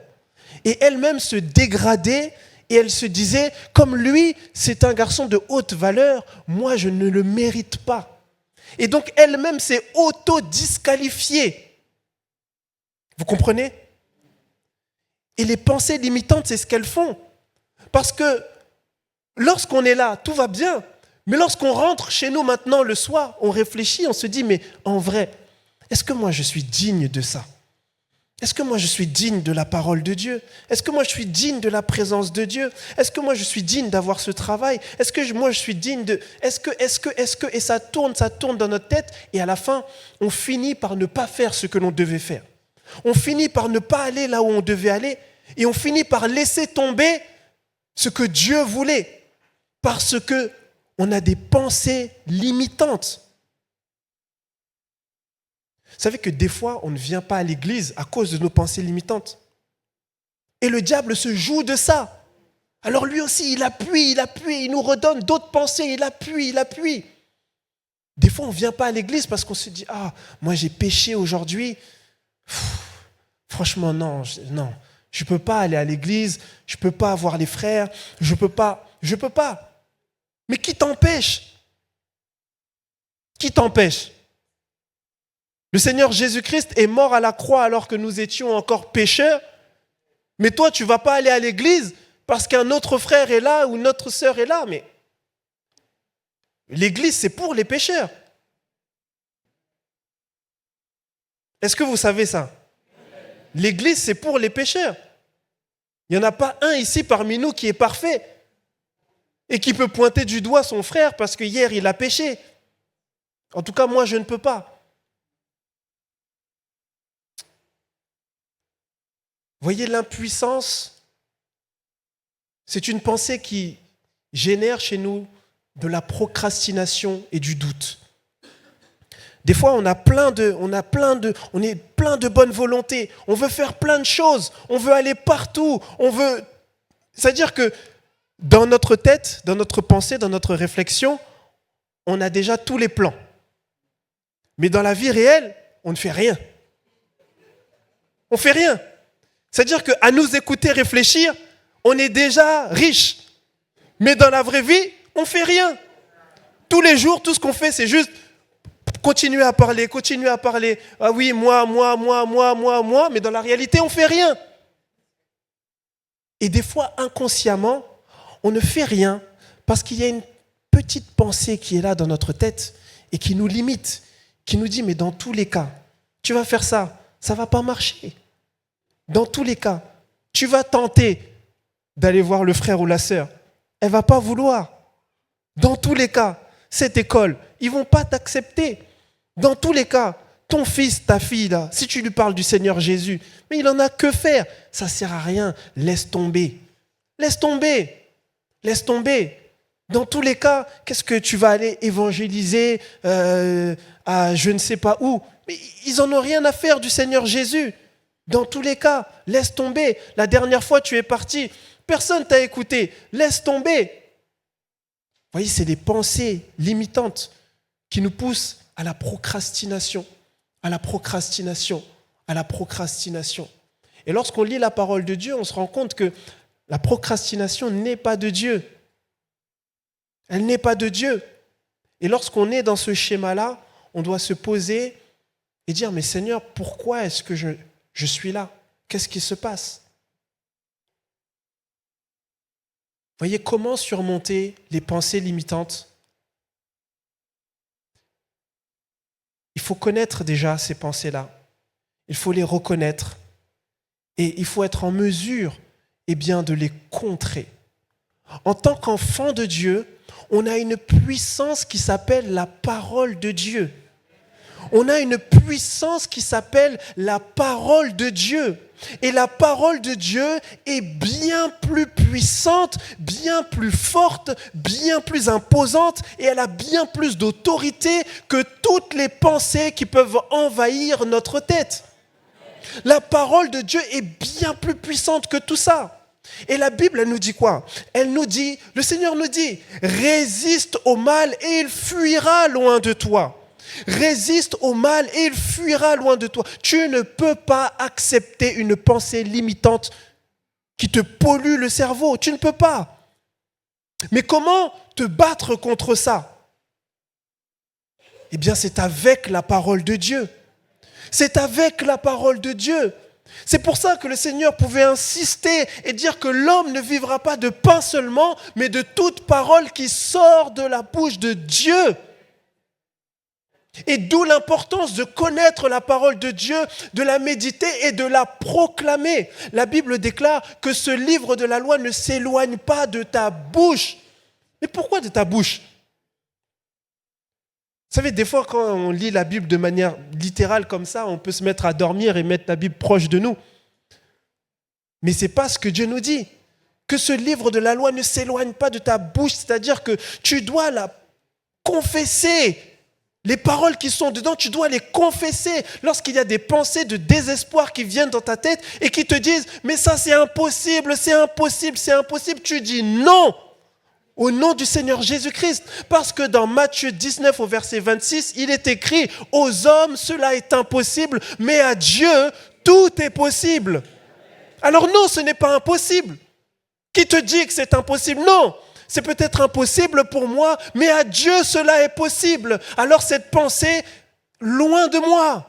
Et elle-même se dégradait et elle se disait, comme lui, c'est un garçon de haute valeur, moi je ne le mérite pas. Et donc elle-même s'est auto-disqualifiée. Vous comprenez? Et les pensées limitantes, c'est ce qu'elles font. Parce que lorsqu'on est là, tout va bien. Mais lorsqu'on rentre chez nous maintenant le soir, on réfléchit, on se dit, mais en vrai, est-ce que moi je suis digne de ça? Est-ce que moi je suis digne de la parole de Dieu? Est-ce que moi je suis digne de la présence de Dieu? Est-ce que moi je suis digne d'avoir ce travail? Est-ce que moi je suis digne de... Est-ce que... Et ça tourne dans notre tête. Et à la fin, on finit par ne pas faire ce que l'on devait faire. On finit par ne pas aller là où on devait aller. Et on finit par laisser tomber ce que Dieu voulait. Parce que on a des pensées limitantes. Vous savez que des fois, on ne vient pas à l'église à cause de nos pensées limitantes. Et le diable se joue de ça. Alors lui aussi, il appuie, il nous redonne d'autres pensées, il appuie. Des fois, on ne vient pas à l'église parce qu'on se dit, ah, moi j'ai péché aujourd'hui. Franchement, non, je ne peux pas aller à l'église, je ne peux pas voir les frères, je ne peux pas. Mais qui t'empêche? Qui t'empêche? Le Seigneur Jésus-Christ est mort à la croix alors que nous étions encore pécheurs. Mais toi, tu ne vas pas aller à l'église parce qu'un autre frère est là ou une autre sœur est là. Mais l'église, c'est pour les pécheurs. Est-ce que vous savez ça? L'église, c'est pour les pécheurs. Il n'y en a pas un ici parmi nous qui est parfait et qui peut pointer du doigt son frère parce que hier, il a péché. En tout cas, moi, je ne peux pas. Voyez l'impuissance, c'est une pensée qui génère chez nous de la procrastination et du doute. Des fois, on est plein de bonne volonté, on veut faire plein de choses, on veut aller partout, c'est-à-dire que dans notre tête, dans notre pensée, dans notre réflexion, on a déjà tous les plans. Mais dans la vie réelle, on ne fait rien. On ne fait rien. C'est-à-dire qu'à nous écouter réfléchir, on est déjà riche. Mais dans la vraie vie, on ne fait rien. Tous les jours, tout ce qu'on fait, c'est juste continuer à parler. Ah oui, moi. Mais dans la réalité, on ne fait rien. Et des fois, inconsciemment, on ne fait rien parce qu'il y a une petite pensée qui est là dans notre tête et qui nous limite, qui nous dit, mais dans tous les cas, tu vas faire ça, ça ne va pas marcher. Dans tous les cas, tu vas tenter d'aller voir le frère ou la sœur. Elle ne va pas vouloir. Dans tous les cas, cette école, ils ne vont pas t'accepter. Dans tous les cas, ton fils, ta fille, là, si tu lui parles du Seigneur Jésus, mais il en a que faire. Ça ne sert à rien. Laisse tomber. Dans tous les cas, qu'est-ce que tu vas aller évangéliser à je ne sais pas où? Mais ils n'en ont rien à faire du Seigneur Jésus. Dans tous les cas, laisse tomber. La dernière fois, tu es parti, personne t'a écouté. Laisse tomber. Vous voyez, c'est les pensées limitantes qui nous poussent à la procrastination. Et lorsqu'on lit la parole de Dieu, on se rend compte que la procrastination n'est pas de Dieu. Elle n'est pas de Dieu. Et lorsqu'on est dans ce schéma-là, on doit se poser et dire, mais Seigneur, pourquoi est-ce que je suis là? Qu'est-ce qui se passe? Voyez comment surmonter les pensées limitantes. Il faut connaître déjà ces pensées-là. Il faut les reconnaître. Et il faut être en mesure de les contrer. En tant qu'enfant de Dieu, on a une puissance qui s'appelle la parole de Dieu. On a une puissance qui s'appelle la parole de Dieu. Et la parole de Dieu est bien plus puissante, bien plus forte, bien plus imposante et elle a bien plus d'autorité que toutes les pensées qui peuvent envahir notre tête. La parole de Dieu est bien plus puissante que tout ça. Et la Bible, elle nous dit quoi? Le Seigneur nous dit, résiste au mal et il fuira loin de toi. Résiste au mal et il fuira loin de toi. Tu ne peux pas accepter une pensée limitante qui te pollue le cerveau. Tu ne peux pas. Mais comment te battre contre ça? Eh bien, c'est avec la parole de Dieu. C'est avec la parole de Dieu. C'est pour ça que le Seigneur pouvait insister et dire que l'homme ne vivra pas de pain seulement, mais de toute parole qui sort de la bouche de Dieu. Et d'où l'importance de connaître la parole de Dieu, de la méditer et de la proclamer. La Bible déclare que ce livre de la loi ne s'éloigne pas de ta bouche. Mais pourquoi de ta bouche ? Vous savez, des fois, quand on lit la Bible de manière littérale comme ça, on peut se mettre à dormir et mettre la Bible proche de nous. Mais ce n'est pas ce que Dieu nous dit. Que ce livre de la loi ne s'éloigne pas de ta bouche, c'est-à-dire que tu dois la confesser. Les paroles qui sont dedans, tu dois les confesser. Lorsqu'il y a des pensées de désespoir qui viennent dans ta tête et qui te disent « mais ça c'est impossible, c'est impossible, c'est impossible », tu dis « non ». Au nom du Seigneur Jésus-Christ. Parce que dans Matthieu 19 au verset 26, il est écrit « Aux hommes, cela est impossible, mais à Dieu, tout est possible. » Alors non, ce n'est pas impossible. Qui te dit que c'est impossible ? Non, c'est peut-être impossible pour moi, mais à Dieu, cela est possible. Alors cette pensée, loin de moi.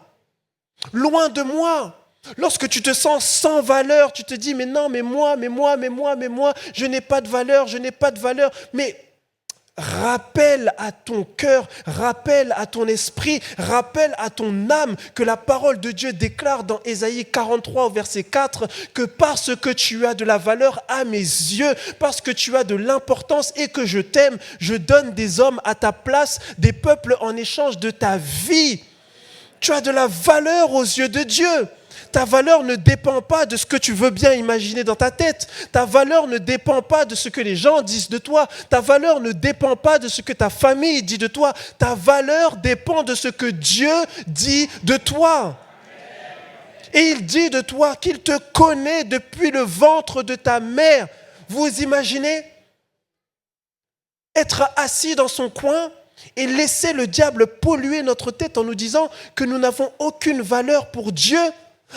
Loin de moi. Lorsque tu te sens sans valeur, tu te dis, mais non, mais moi, je n'ai pas de valeur, Mais rappelle à ton cœur, rappelle à ton esprit, rappelle à ton âme que la parole de Dieu déclare dans Ésaïe 43 au verset 4 que parce que tu as de la valeur à mes yeux, parce que tu as de l'importance et que je t'aime, je donne des hommes à ta place, des peuples en échange de ta vie. Tu as de la valeur aux yeux de Dieu. Ta valeur ne dépend pas de ce que tu veux bien imaginer dans ta tête. Ta valeur ne dépend pas de ce que les gens disent de toi. Ta valeur ne dépend pas de ce que ta famille dit de toi. Ta valeur dépend de ce que Dieu dit de toi. Et il dit de toi qu'il te connaît depuis le ventre de ta mère. Vous imaginez ? Être assis dans son coin et laisser le diable polluer notre tête en nous disant que nous n'avons aucune valeur pour Dieu.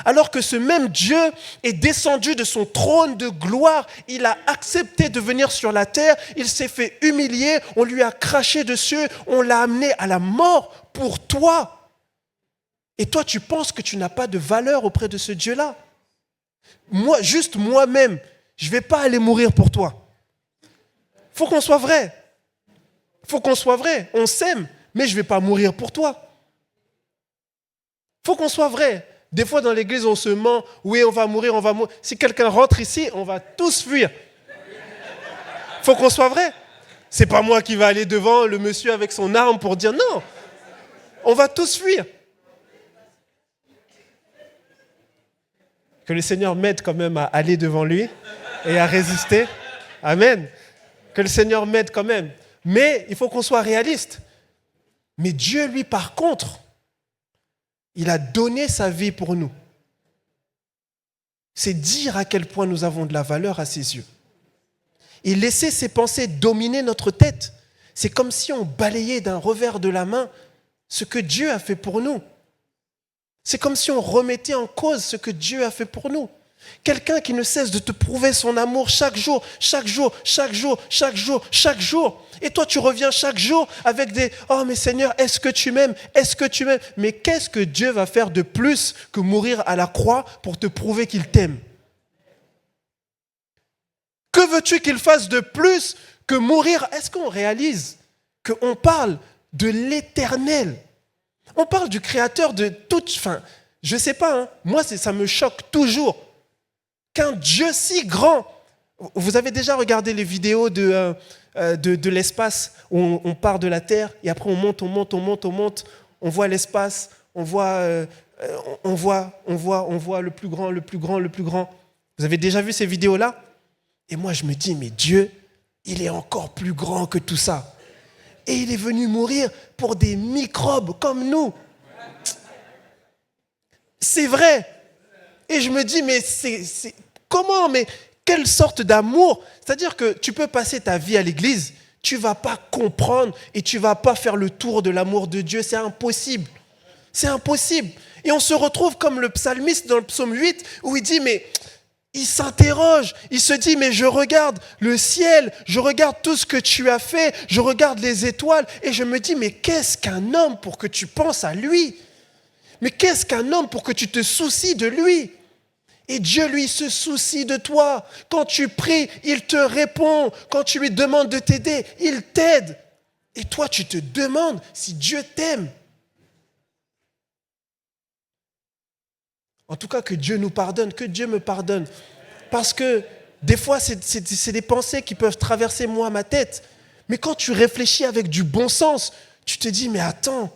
Alors que ce même Dieu est descendu de son trône de gloire, il a accepté de venir sur la terre, il s'est fait humilier, on lui a craché dessus, on l'a amené à la mort pour toi. Et toi, tu penses que tu n'as pas de valeur auprès de ce Dieu-là ? Moi, juste moi-même, je ne vais pas aller mourir pour toi. Il faut qu'on soit vrai. On s'aime, mais je ne vais pas mourir pour toi. Il faut qu'on soit vrai. Des fois, dans l'église, on se ment. Oui, on va mourir. Si quelqu'un rentre ici, on va tous fuir. Il faut qu'on soit vrai. C'est pas moi qui va aller devant le monsieur avec son arme pour dire non. On va tous fuir. Que le Seigneur m'aide quand même à aller devant lui et à résister. Amen. Que le Seigneur m'aide quand même. Mais il faut qu'on soit réaliste. Mais Dieu, lui, par contre, il a donné sa vie pour nous. C'est dire à quel point nous avons de la valeur à ses yeux. Et laisser ses pensées dominer notre tête, c'est comme si on balayait d'un revers de la main ce que Dieu a fait pour nous. C'est comme si on remettait en cause ce que Dieu a fait pour nous. Quelqu'un qui ne cesse de te prouver son amour chaque jour. Et toi, tu reviens chaque jour avec des « Oh, mais Seigneur, est-ce que tu m'aimes ? Mais qu'est-ce que Dieu va faire de plus que mourir à la croix pour te prouver qu'il t'aime ? Que veux-tu qu'il fasse de plus que mourir ? Est-ce qu'on réalise qu'on parle de l'éternel ? On parle du créateur de toute... Enfin, je ne sais pas, moi, ça me choque toujours. Qu'un Dieu si grand. Vous avez déjà regardé les vidéos de l'espace où on part de la Terre et après on monte, on voit l'espace, on voit le plus grand. Vous avez déjà vu ces vidéos-là ? Et moi je me dis, mais Dieu, il est encore plus grand que tout ça. Et il est venu mourir pour des microbes comme nous. C'est vrai. Et je me dis, mais comment ? Mais quelle sorte d'amour ? C'est-à-dire que tu peux passer ta vie à l'église, tu ne vas pas comprendre et tu ne vas pas faire le tour de l'amour de Dieu. C'est impossible. C'est impossible. Et on se retrouve comme le psalmiste dans le psaume 8 où il dit, mais il s'interroge, il se dit, mais je regarde le ciel, je regarde tout ce que tu as fait, je regarde les étoiles et je me dis, mais qu'est-ce qu'un homme pour que tu penses à lui ? Mais qu'est-ce qu'un homme pour que tu te soucies de lui? Et Dieu, lui, se soucie de toi. Quand tu pries, il te répond. Quand tu lui demandes de t'aider, il t'aide. Et toi, tu te demandes si Dieu t'aime. En tout cas, que Dieu nous pardonne, que Dieu me pardonne. Parce que des fois, c'est des pensées qui peuvent traverser moi, ma tête. Mais quand tu réfléchis avec du bon sens, tu te dis, mais attends.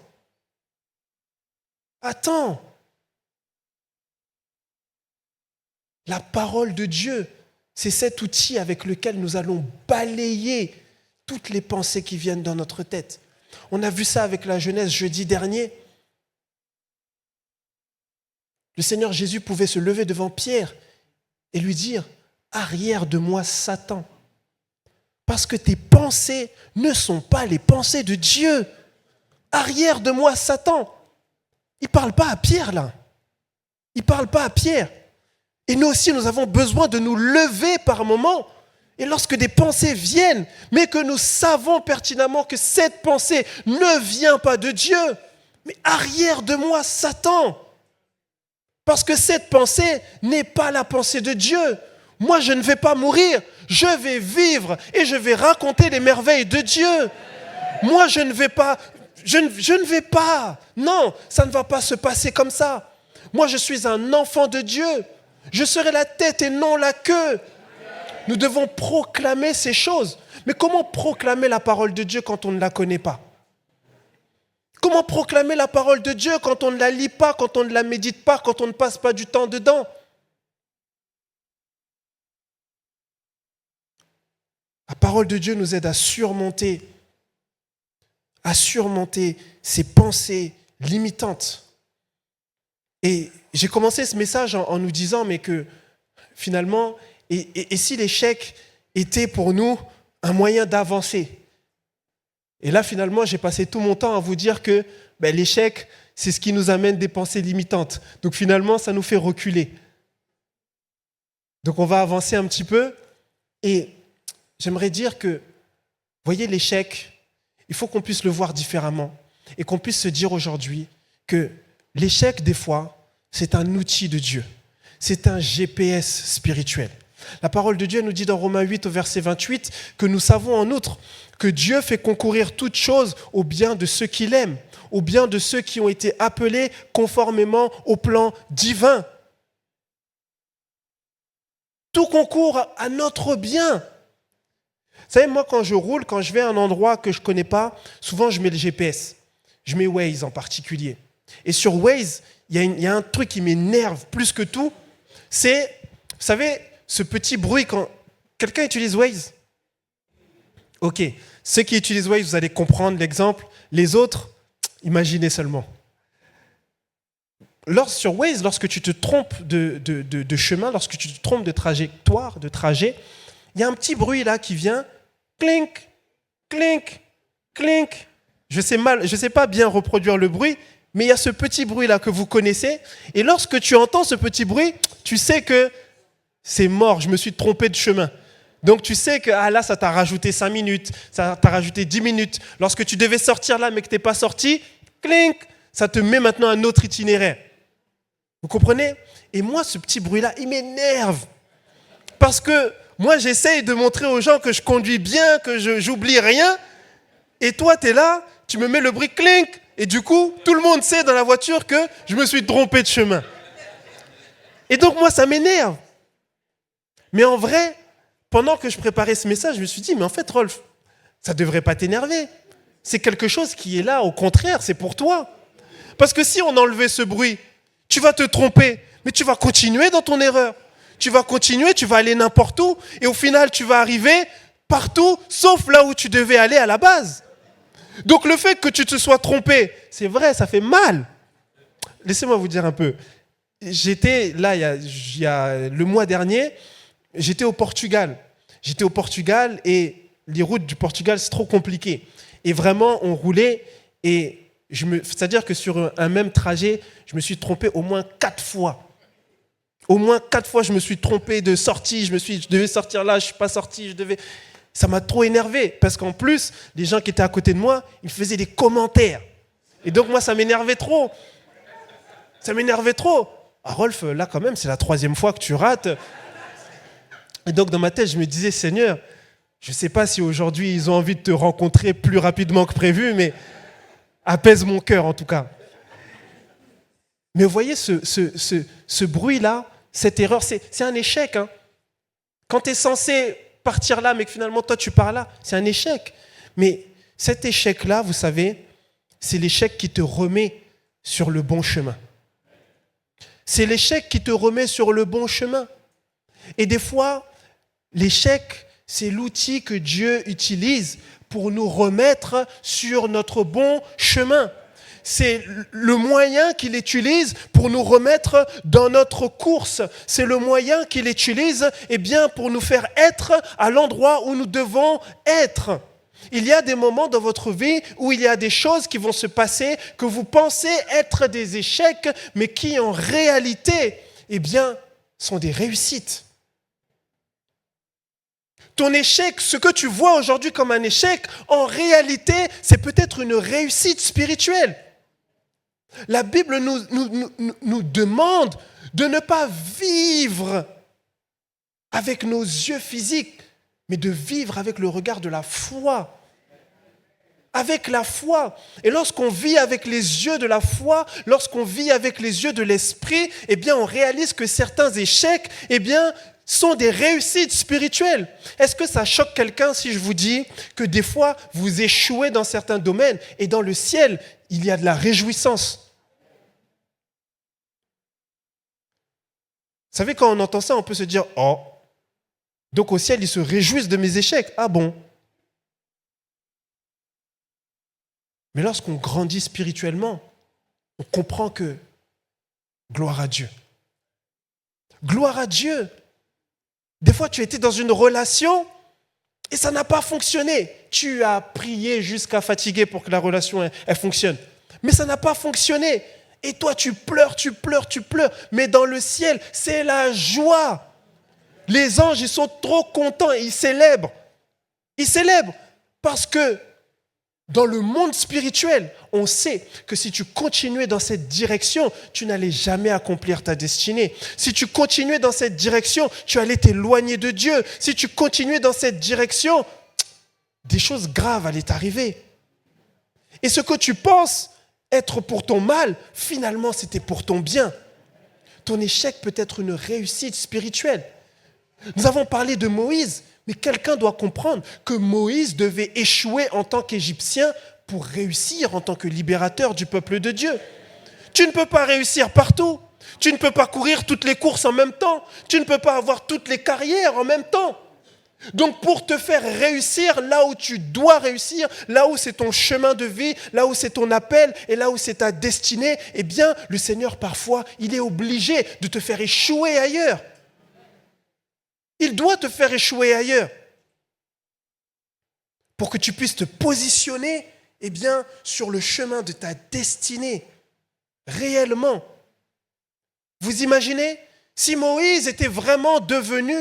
La parole de Dieu, c'est cet outil avec lequel nous allons balayer toutes les pensées qui viennent dans notre tête. On a vu ça avec la Genèse jeudi dernier. Le Seigneur Jésus pouvait se lever devant Pierre et lui dire « Arrière de moi, Satan !» Parce que tes pensées ne sont pas les pensées de Dieu. Arrière de moi, Satan. Il ne parle pas à Pierre là. Il ne parle pas à Pierre. Et nous aussi, nous avons besoin de nous lever par moments. Et lorsque des pensées viennent, mais que nous savons pertinemment que cette pensée ne vient pas de Dieu, mais arrière de moi, Satan. Parce que cette pensée n'est pas la pensée de Dieu. Moi, je ne vais pas mourir. Je vais vivre et je vais raconter les merveilles de Dieu. Moi, je ne vais pas. Je ne vais pas. Non, ça ne va pas se passer comme ça. Moi, je suis un enfant de Dieu. Je serai la tête et non la queue. Nous devons proclamer ces choses. Mais comment proclamer la parole de Dieu quand on ne la connaît pas? Comment proclamer la parole de Dieu quand on ne la lit pas, quand on ne la médite pas, quand on ne passe pas du temps dedans? La parole de Dieu nous aide à surmonter ces pensées limitantes. Et j'ai commencé ce message en nous disant, mais que finalement, et si l'échec était pour nous un moyen d'avancer? Et là, finalement, j'ai passé tout mon temps à vous dire que l'échec, c'est ce qui nous amène des pensées limitantes. Donc finalement, ça nous fait reculer. Donc on va avancer un petit peu. Et j'aimerais dire que, voyez, l'échec, il faut qu'on puisse le voir différemment. Et qu'on puisse se dire aujourd'hui que l'échec, des fois, c'est un outil de Dieu. C'est un GPS spirituel. La parole de Dieu nous dit dans Romains 8 au verset 28 que nous savons en outre que Dieu fait concourir toutes choses au bien de ceux qu'il aime, au bien de ceux qui ont été appelés conformément au plan divin. Tout concourt à notre bien. Vous savez, moi, quand je roule, quand je vais à un endroit que je ne connais pas, souvent je mets le GPS. Je mets Waze en particulier. Et sur Waze, il y a un truc qui m'énerve plus que tout. C'est, vous savez, ce petit bruit quand quelqu'un utilise Waze. Ok, ceux qui utilisent Waze, vous allez comprendre l'exemple. Les autres, imaginez seulement. Sur Waze, lorsque tu te trompes de chemin, lorsque tu te trompes de trajectoire, de trajet, il y a un petit bruit là qui vient, clink, clink, clink. Je sais pas bien reproduire le bruit, mais il y a ce petit bruit là que vous connaissez. Et lorsque tu entends ce petit bruit, tu sais que c'est mort, je me suis trompé de chemin. Donc tu sais que là, ça t'a rajouté 5 minutes, ça t'a rajouté 10 minutes. Lorsque tu devais sortir là, mais que tu n'es pas sorti, clink, ça te met maintenant un autre itinéraire. Vous comprenez? Et moi, ce petit bruit-là, il m'énerve. Parce que moi, j'essaye de montrer aux gens que je conduis bien, que j'oublie rien. Et toi, tu es là, tu me mets le bruit clink. Et du coup, tout le monde sait dans la voiture que je me suis trompé de chemin. Et donc, moi, ça m'énerve. Mais en vrai, pendant que je préparais ce message, je me suis dit, mais en fait, Rolf, ça ne devrait pas t'énerver. C'est quelque chose qui est là, au contraire, c'est pour toi. Parce que si on enlevait ce bruit, tu vas te tromper, mais tu vas continuer dans ton erreur. Tu vas continuer, tu vas aller n'importe où, et au final, tu vas arriver partout, sauf là où tu devais aller à la base. Donc le fait que tu te sois trompé, c'est vrai, ça fait mal. Laissez-moi vous dire un peu. J'étais là, il y a le mois dernier, j'étais au Portugal. J'étais au Portugal et les routes du Portugal, c'est trop compliqué. Et vraiment, on roulait et c'est-à-dire que sur un même trajet, je me suis trompé au moins 4 fois. Au moins 4 fois, je me suis trompé de sortie. Je devais sortir là, je ne suis pas sorti. Ça m'a trop énervé parce qu'en plus, les gens qui étaient à côté de moi, ils faisaient des commentaires. Et donc moi, ça m'énervait trop. Ça m'énervait trop. Ah, Rolf, là quand même, c'est la 3e fois que tu rates. Et donc dans ma tête, je me disais, Seigneur, je ne sais pas si aujourd'hui ils ont envie de te rencontrer plus rapidement que prévu, mais apaise mon cœur en tout cas. Mais vous voyez, ce bruit-là, cette erreur, c'est un échec. Hein. Quand tu es censé partir là, mais que finalement toi tu pars là, c'est un échec. Mais cet échec-là, vous savez, c'est l'échec qui te remet sur le bon chemin. C'est l'échec qui te remet sur le bon chemin. Et des fois, l'échec, c'est l'outil que Dieu utilise pour nous remettre sur notre bon chemin. C'est le moyen qu'il utilise pour nous remettre dans notre course. C'est le moyen qu'il utilise pour nous faire être à l'endroit où nous devons être. Il y a des moments dans votre vie où il y a des choses qui vont se passer que vous pensez être des échecs, mais qui en réalité, sont des réussites. Ton échec, ce que tu vois aujourd'hui comme un échec, en réalité, c'est peut-être une réussite spirituelle. La Bible nous demande de ne pas vivre avec nos yeux physiques, mais de vivre avec le regard de la foi. Avec la foi. Et lorsqu'on vit avec les yeux de la foi, lorsqu'on vit avec les yeux de l'esprit, on réalise que certains échecs, sont des réussites spirituelles. Est-ce que ça choque quelqu'un si je vous dis que des fois, vous échouez dans certains domaines et dans le ciel, il y a de la réjouissance? Vous savez, quand on entend ça, on peut se dire « Oh, donc au ciel, ils se réjouissent de mes échecs. Ah bon ?» Mais lorsqu'on grandit spirituellement, on comprend que gloire à Dieu. Gloire à Dieu. Des fois, tu étais dans une relation et ça n'a pas fonctionné. Tu as prié jusqu'à fatiguer pour que la relation elle fonctionne. Mais ça n'a pas fonctionné. Et toi, tu pleures. Mais dans le ciel, c'est la joie. Les anges, ils sont trop contents. Ils célèbrent. Parce que dans le monde spirituel, on sait que si tu continuais dans cette direction, tu n'allais jamais accomplir ta destinée. Si tu continuais dans cette direction, tu allais t'éloigner de Dieu. Si tu continuais dans cette direction, des choses graves allaient t'arriver. Et ce que tu penses être pour ton mal, finalement, c'était pour ton bien. Ton échec peut être une réussite spirituelle. Nous avons parlé de Moïse. Mais quelqu'un doit comprendre que Moïse devait échouer en tant qu'Égyptien pour réussir en tant que libérateur du peuple de Dieu. Tu ne peux pas réussir partout. Tu ne peux pas courir toutes les courses en même temps. Tu ne peux pas avoir toutes les carrières en même temps. Donc pour te faire réussir là où tu dois réussir, là où c'est ton chemin de vie, là où c'est ton appel et là où c'est ta destinée, le Seigneur parfois, il est obligé de te faire échouer ailleurs. Il doit te faire échouer ailleurs pour que tu puisses te positionner sur le chemin de ta destinée, réellement. Vous imaginez, si Moïse était vraiment devenu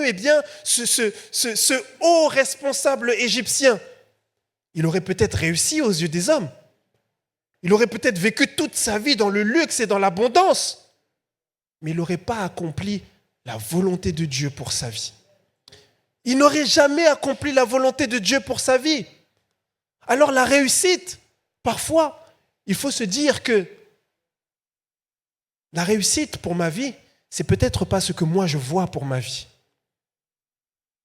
ce haut responsable égyptien, il aurait peut-être réussi aux yeux des hommes. Il aurait peut-être vécu toute sa vie dans le luxe et dans l'abondance, mais il n'aurait pas accompli la volonté de Dieu pour sa vie. Il n'aurait jamais accompli la volonté de Dieu pour sa vie. Alors la réussite, parfois, il faut se dire que la réussite pour ma vie, c'est peut-être pas ce que moi je vois pour ma vie.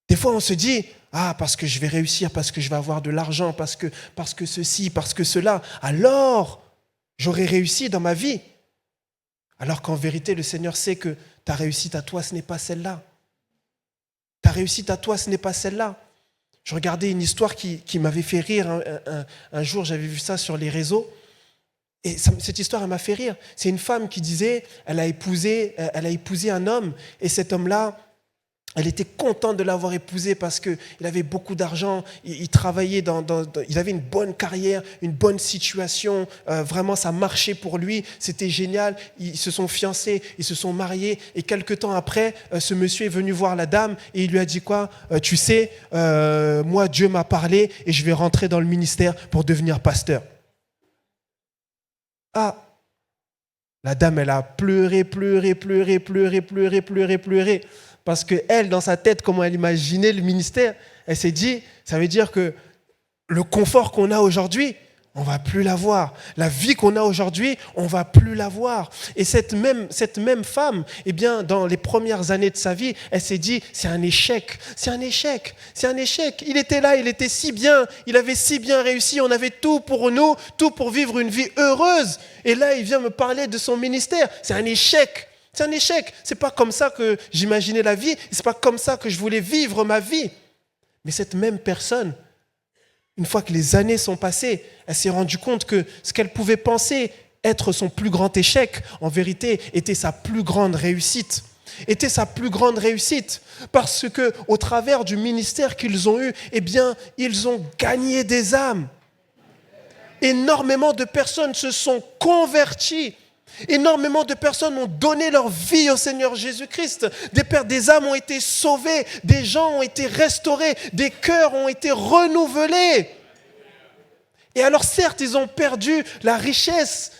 Des fois, on se dit, parce que je vais réussir, parce que je vais avoir de l'argent, parce que ceci, parce que cela, alors j'aurai réussi dans ma vie. Alors qu'en vérité, le Seigneur sait que ta réussite à toi, ce n'est pas celle-là. Ta réussite à toi, ce n'est pas celle-là. Je regardais une histoire qui m'avait fait rire. Un jour, j'avais vu ça sur les réseaux. Et cette histoire, elle m'a fait rire. C'est une femme qui disait, elle a épousé un homme. Et cet homme-là, elle était contente de l'avoir épousé parce qu'il avait beaucoup d'argent, il travaillait, il avait une bonne carrière, une bonne situation, vraiment ça marchait pour lui, c'était génial, ils se sont fiancés, ils se sont mariés et quelque temps après, ce monsieur est venu voir la dame et il lui a dit quoi ? Tu sais, moi Dieu m'a parlé et je vais rentrer dans le ministère pour devenir pasteur. Ah, La dame, elle a pleuré, pleuré, pleuré, pleuré, pleuré, pleuré, pleuré. Parce qu'elle, dans sa tête, comment elle imaginait le ministère, elle s'est dit, ça veut dire que le confort qu'on a aujourd'hui, on ne va plus l'avoir. La vie qu'on a aujourd'hui, on ne va plus l'avoir. Et cette même femme, eh bien, dans les premières années de sa vie, elle s'est dit, c'est un échec, c'est un échec, c'est un échec. Il était là, il était si bien, il avait si bien réussi, on avait tout pour nous, tout pour vivre une vie heureuse. Et là, il vient me parler de son ministère. C'est un échec. C'est un échec. C'est pas comme ça que j'imaginais la vie. C'est pas comme ça que je voulais vivre ma vie. Mais cette même personne, une fois que les années sont passées, elle s'est rendue compte que ce qu'elle pouvait penser être son plus grand échec, en vérité, était sa plus grande réussite. Était sa plus grande réussite. Parce que, au travers du ministère qu'ils ont eu, eh bien, ils ont gagné des âmes. Énormément de personnes se sont converties. Énormément de personnes ont donné leur vie au Seigneur Jésus-Christ. Des âmes ont été sauvées, des gens ont été restaurés, des cœurs ont été renouvelés. Et alors certes, ils ont perdu la richesse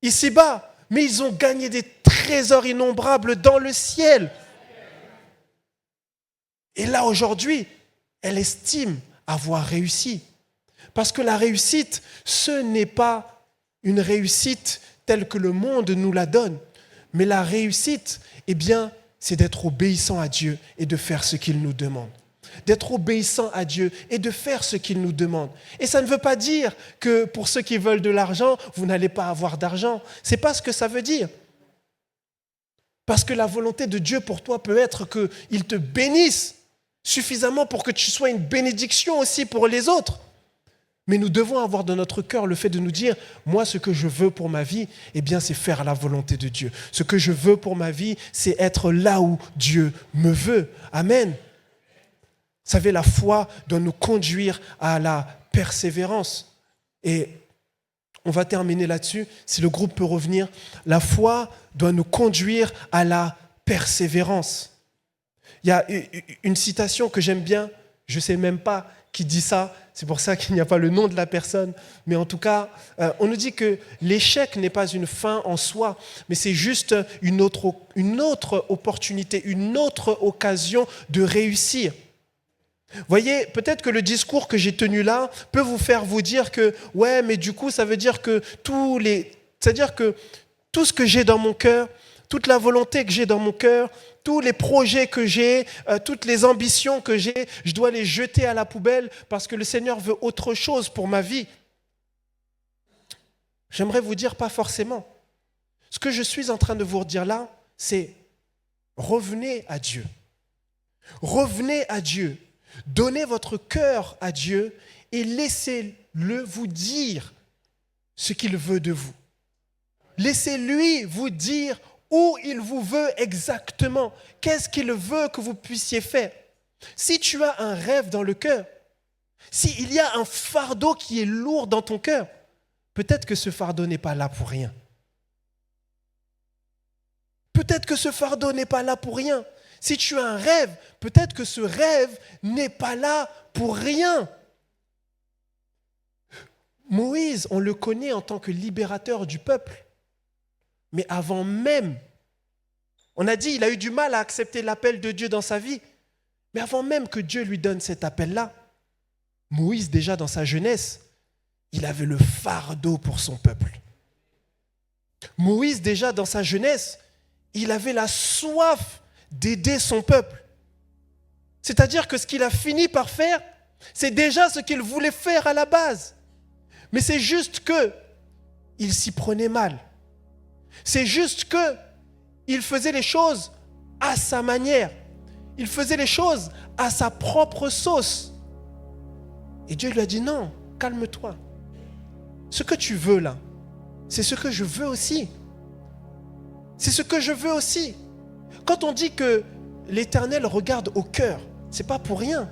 ici-bas, mais ils ont gagné des trésors innombrables dans le ciel. Et là, aujourd'hui, elle estime avoir réussi. Parce que la réussite, ce n'est pas une réussite telle que le monde nous la donne. Mais la réussite, eh bien, c'est d'être obéissant à Dieu et de faire ce qu'il nous demande. D'être obéissant à Dieu et de faire ce qu'il nous demande. Et ça ne veut pas dire que pour ceux qui veulent de l'argent, vous n'allez pas avoir d'argent. Ce n'est pas ce que ça veut dire. Parce que la volonté de Dieu pour toi peut être qu'il te bénisse suffisamment pour que tu sois une bénédiction aussi pour les autres. Mais nous devons avoir dans notre cœur le fait de nous dire, moi, ce que je veux pour ma vie, eh bien, c'est faire la volonté de Dieu. Ce que je veux pour ma vie, c'est être là où Dieu me veut. Amen. Vous savez, la foi doit nous conduire à la persévérance. Et on va terminer là-dessus. Si le groupe peut revenir. La foi doit nous conduire à la persévérance. Il y a une citation que j'aime bien, je ne sais même pas qui dit ça, c'est pour ça qu'il n'y a pas le nom de la personne, mais en tout cas, on nous dit que l'échec n'est pas une fin en soi, mais c'est juste une autre opportunité, une autre occasion de réussir. Voyez, peut-être que le discours que j'ai tenu là peut vous faire vous dire que, ouais, mais du coup, ça veut dire que c'est-à-dire que tout ce que j'ai dans mon cœur, toute la volonté que j'ai dans mon cœur, tous les projets que j'ai, toutes les ambitions que j'ai, je dois les jeter à la poubelle parce que le Seigneur veut autre chose pour ma vie. J'aimerais vous dire pas forcément. Ce que je suis en train de vous dire là, c'est revenez à Dieu. Revenez à Dieu. Donnez votre cœur à Dieu et laissez-le vous dire ce qu'il veut de vous. Laissez-lui vous dire où il vous veut exactement. Qu'est-ce qu'il veut que vous puissiez faire? Si tu as un rêve dans le cœur, s'il y a un fardeau qui est lourd dans ton cœur, peut-être que ce fardeau n'est pas là pour rien. Peut-être que ce fardeau n'est pas là pour rien. Si tu as un rêve, peut-être que ce rêve n'est pas là pour rien. Moïse, on le connaît en tant que libérateur du peuple. Mais avant même, on a dit il a eu du mal à accepter l'appel de Dieu dans sa vie. Mais avant même que Dieu lui donne cet appel-là, Moïse, déjà dans sa jeunesse, il avait le fardeau pour son peuple. Moïse, déjà dans sa jeunesse, il avait la soif d'aider son peuple. C'est-à-dire que ce qu'il a fini par faire, c'est déjà ce qu'il voulait faire à la base. Mais c'est juste qu'il s'y prenait mal. C'est juste qu'il faisait les choses à sa manière. Il faisait les choses à sa propre sauce. Et Dieu lui a dit non, calme-toi. Ce que tu veux là, c'est ce que je veux aussi. C'est ce que je veux aussi. Quand on dit que l'Éternel regarde au cœur, c'est pas pour rien.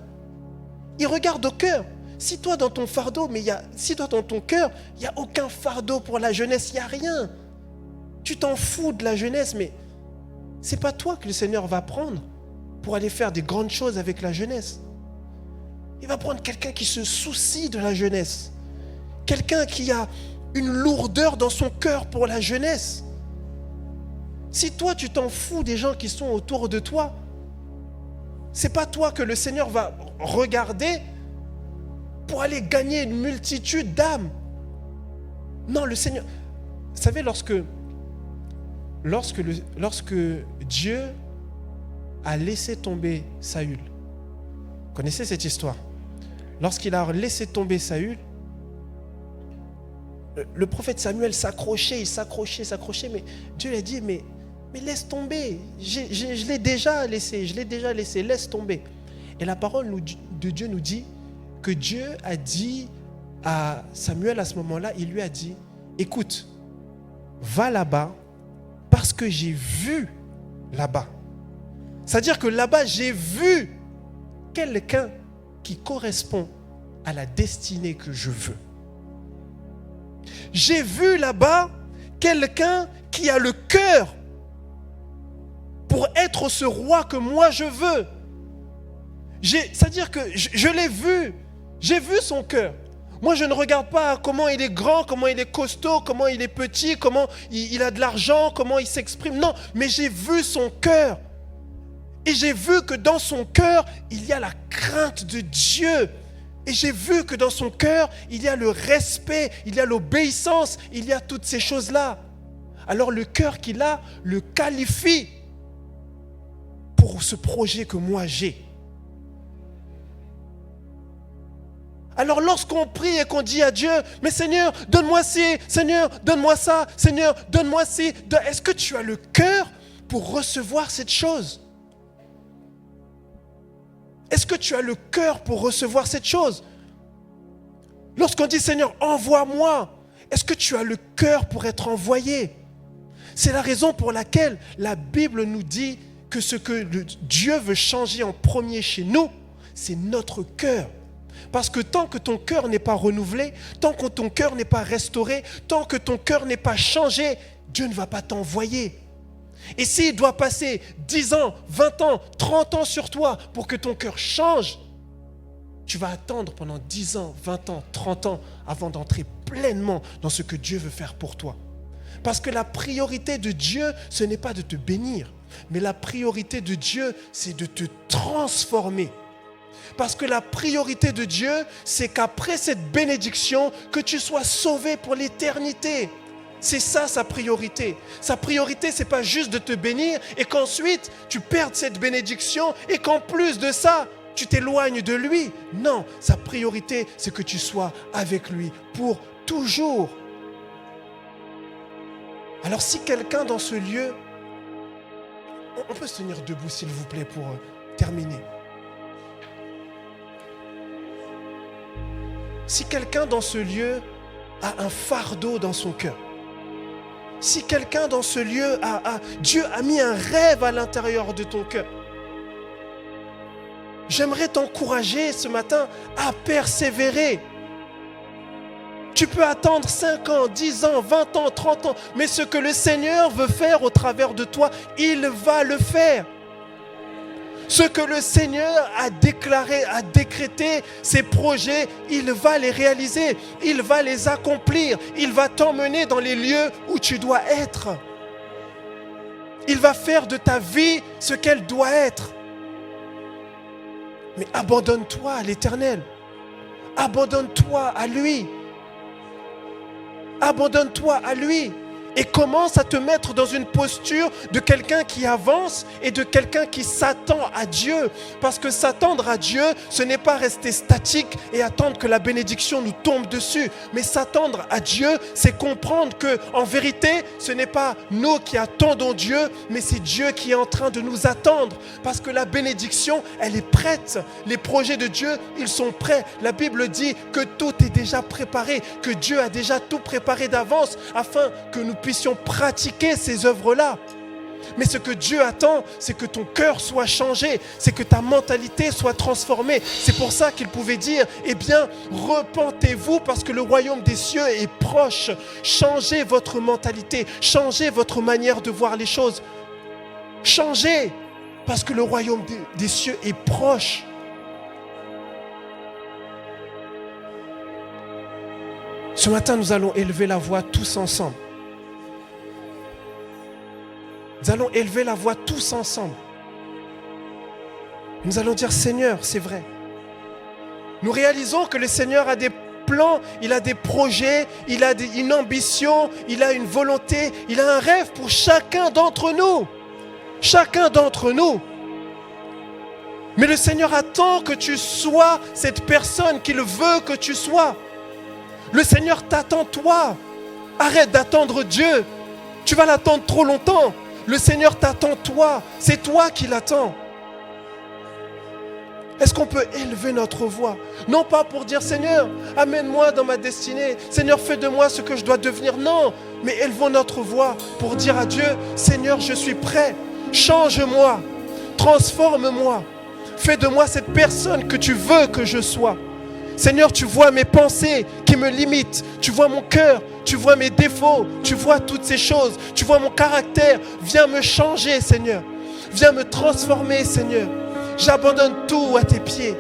Il regarde au cœur. Si toi dans ton fardeau, si toi dans ton cœur, il n'y a aucun fardeau pour la jeunesse, il n'y a rien. Tu t'en fous de la jeunesse, mais c'est pas toi que le Seigneur va prendre pour aller faire des grandes choses avec la jeunesse. Il va prendre quelqu'un qui se soucie de la jeunesse. Quelqu'un qui a une lourdeur dans son cœur pour la jeunesse. Si toi, tu t'en fous des gens qui sont autour de toi, c'est pas toi que le Seigneur va regarder pour aller gagner une multitude d'âmes. Non, le Seigneur... Vous savez, lorsque Dieu a laissé tomber Saül, vous connaissez cette histoire? Lorsqu'il a laissé tomber Saül, le prophète Samuel s'accrochait, mais Dieu lui a dit, mais laisse tomber, je l'ai déjà laissé, laisse tomber. Et la parole de Dieu nous dit que Dieu a dit à Samuel à ce moment-là, il lui a dit, écoute, va là-bas parce que j'ai vu là-bas. C'est-à-dire que là-bas, j'ai vu quelqu'un qui correspond à la destinée que je veux. J'ai vu là-bas quelqu'un qui a le cœur pour être ce roi que moi je veux. C'est-à-dire que je l'ai vu, j'ai vu son cœur. Moi, je ne regarde pas comment il est grand, comment il est costaud, comment il est petit, comment il a de l'argent, comment il s'exprime. Non, mais j'ai vu son cœur. Et j'ai vu que dans son cœur, il y a la crainte de Dieu. Et j'ai vu que dans son cœur, il y a le respect, il y a l'obéissance, il y a toutes ces choses-là. Alors le cœur qu'il a le qualifie pour ce projet que moi j'ai. Alors lorsqu'on prie et qu'on dit à Dieu, mais Seigneur, donne-moi ci, Seigneur, donne-moi ça, Seigneur, donne-moi ci, est-ce que tu as le cœur pour recevoir cette chose? Est-ce que tu as le cœur pour recevoir cette chose? Lorsqu'on dit Seigneur, envoie-moi, est-ce que tu as le cœur pour être envoyé? C'est la raison pour laquelle la Bible nous dit que ce que Dieu veut changer en premier chez nous, c'est notre cœur. Parce que tant que ton cœur n'est pas renouvelé, tant que ton cœur n'est pas restauré, tant que ton cœur n'est pas changé, Dieu ne va pas t'envoyer. Et s'il doit passer 10 ans, 20 ans, 30 ans sur toi pour que ton cœur change, tu vas attendre pendant 10 ans, 20 ans, 30 ans avant d'entrer pleinement dans ce que Dieu veut faire pour toi. Parce que la priorité de Dieu, ce n'est pas de te bénir, mais la priorité de Dieu, c'est de te transformer. Parce que la priorité de Dieu, c'est qu'après cette bénédiction, que tu sois sauvé pour l'éternité. C'est ça sa priorité. Sa priorité, c'est pas juste de te bénir et qu'ensuite tu perdes cette bénédiction et qu'en plus de ça, tu t'éloignes de lui. Non, sa priorité, c'est que tu sois avec lui pour toujours. Alors si quelqu'un dans ce lieu, on peut se tenir debout s'il vous plaît pour terminer. Si quelqu'un dans ce lieu a un fardeau dans son cœur, si quelqu'un dans ce lieu Dieu a mis un rêve à l'intérieur de ton cœur, j'aimerais t'encourager ce matin à persévérer. Tu peux attendre 5 ans, 10 ans, 20 ans, 30 ans, mais ce que le Seigneur veut faire au travers de toi, il va le faire. Ce que le Seigneur a déclaré, a décrété, ses projets, il va les réaliser, il va les accomplir, il va t'emmener dans les lieux où tu dois être. Il va faire de ta vie ce qu'elle doit être. Mais abandonne-toi à l'Éternel. Abandonne-toi à lui. Abandonne-toi à lui. Et commence à te mettre dans une posture de quelqu'un qui avance et de quelqu'un qui s'attend à Dieu. Parce que s'attendre à Dieu, ce n'est pas rester statique et attendre que la bénédiction nous tombe dessus. Mais s'attendre à Dieu, c'est comprendre que, en vérité, ce n'est pas nous qui attendons Dieu, mais c'est Dieu qui est en train de nous attendre. Parce que la bénédiction, elle est prête. Les projets de Dieu, ils sont prêts. La Bible dit que tout est déjà préparé, que Dieu a déjà tout préparé d'avance afin que nous puissions pratiquer ces œuvres-là. Mais ce que Dieu attend, c'est que ton cœur soit changé, c'est que ta mentalité soit transformée. C'est pour ça qu'il pouvait dire, eh bien, repentez-vous parce que le royaume des cieux est proche. Changez votre mentalité, changez votre manière de voir les choses. Changez parce que le royaume des cieux est proche. Ce matin, nous allons élever la voix tous ensemble. Nous allons élever la voix tous ensemble. Nous allons dire, Seigneur, c'est vrai. Nous réalisons que le Seigneur a des plans, il a des projets, il a une ambition, il a une volonté, il a un rêve pour chacun d'entre nous. Chacun d'entre nous. Mais le Seigneur attend que tu sois cette personne qu'il veut que tu sois. Le Seigneur t'attend toi. Arrête d'attendre Dieu. Tu vas l'attendre trop longtemps. Le Seigneur t'attend toi. C'est toi qui l'attends. Est-ce qu'on peut élever notre voix? Non pas pour dire Seigneur, amène-moi dans ma destinée. Seigneur, fais de moi ce que je dois devenir. Non, mais élevons notre voix pour dire à Dieu, Seigneur, je suis prêt. Change-moi, transforme-moi. Fais de moi cette personne que tu veux que je sois. Seigneur, tu vois mes pensées qui me limitent. Tu vois mon cœur, tu vois mes défauts. Tu vois toutes ces choses. Tu vois mon caractère. Viens me changer, Seigneur. Viens me transformer, Seigneur. J'abandonne tout à tes pieds.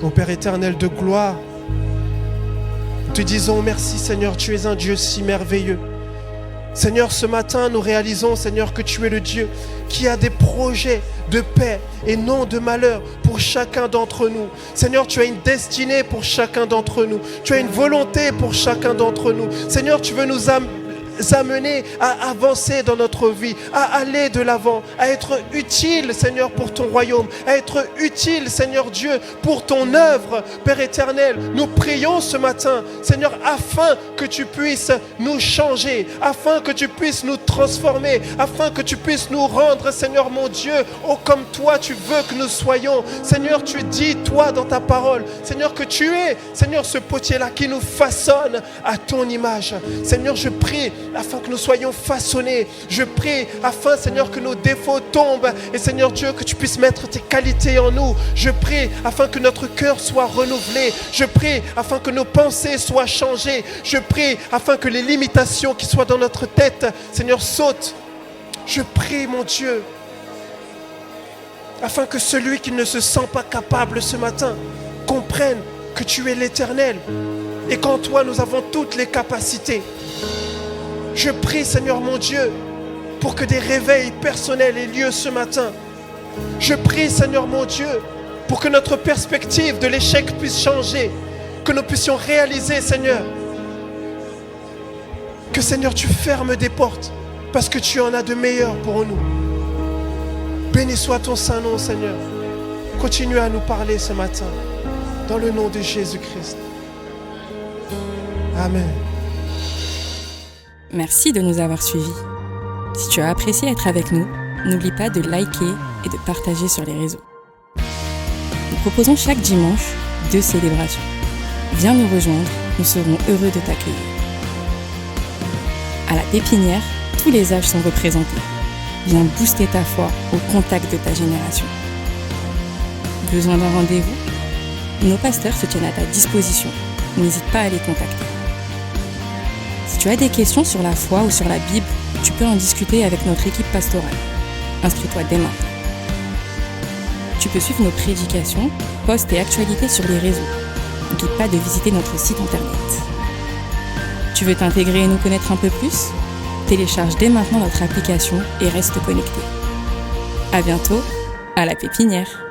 Mon Père éternel de gloire, nous te disons merci Seigneur, tu es un Dieu si merveilleux. Seigneur, ce matin, nous réalisons, Seigneur, que tu es le Dieu qui a des projets de paix et non de malheur pour chacun d'entre nous. Seigneur, tu as une destinée pour chacun d'entre nous. Tu as une volonté pour chacun d'entre nous. Seigneur, tu veux nous amener à avancer dans notre vie, à aller de l'avant, à être utile, Seigneur, pour ton royaume, à être utile, Seigneur Dieu, pour ton œuvre. Père éternel, nous prions ce matin, Seigneur, afin que tu puisses nous changer, afin que tu puisses nous transformer, afin que tu puisses nous rendre, Seigneur mon Dieu, oh comme toi tu veux que nous soyons. Seigneur, tu dis, toi, dans ta parole, Seigneur, que tu es, Seigneur, ce potier-là qui nous façonne à ton image. Seigneur, je prie afin que nous soyons façonnés. Je prie afin, Seigneur, que nos défauts tombent et, Seigneur Dieu, que tu puisses mettre tes qualités en nous. Je prie afin que notre cœur soit renouvelé. Je prie afin que nos pensées soient changées. Je prie afin que les limitations qui soient dans notre tête, Seigneur, sautent. Je prie, mon Dieu, afin que celui qui ne se sent pas capable ce matin comprenne que tu es l'Éternel et qu'en toi nous avons toutes les capacités. Je prie, Seigneur mon Dieu, pour que des réveils personnels aient lieu ce matin. Je prie, Seigneur mon Dieu, pour que notre perspective de l'échec puisse changer, que nous puissions réaliser, Seigneur, que, Seigneur, tu fermes des portes parce que tu en as de meilleures pour nous. Béni soit ton saint nom, Seigneur. Continue à nous parler ce matin, dans le nom de Jésus-Christ. Amen. Merci de nous avoir suivis. Si tu as apprécié être avec nous, n'oublie pas de liker et de partager sur les réseaux. Nous proposons chaque dimanche 2 célébrations. Viens nous rejoindre, nous serons heureux de t'accueillir. À la Pépinière, tous les âges sont représentés. Viens booster ta foi au contact de ta génération. Besoin d'un rendez-vous? Nos pasteurs se tiennent à ta disposition. N'hésite pas à les contacter. Si tu as des questions sur la foi ou sur la Bible, tu peux en discuter avec notre équipe pastorale. Inscris-toi dès maintenant. Tu peux suivre nos prédications, posts et actualités sur les réseaux. N'oublie pas de visiter notre site internet. Tu veux t'intégrer et nous connaître un peu plus? Télécharge dès maintenant notre application et reste connecté. À bientôt, à la Pépinière.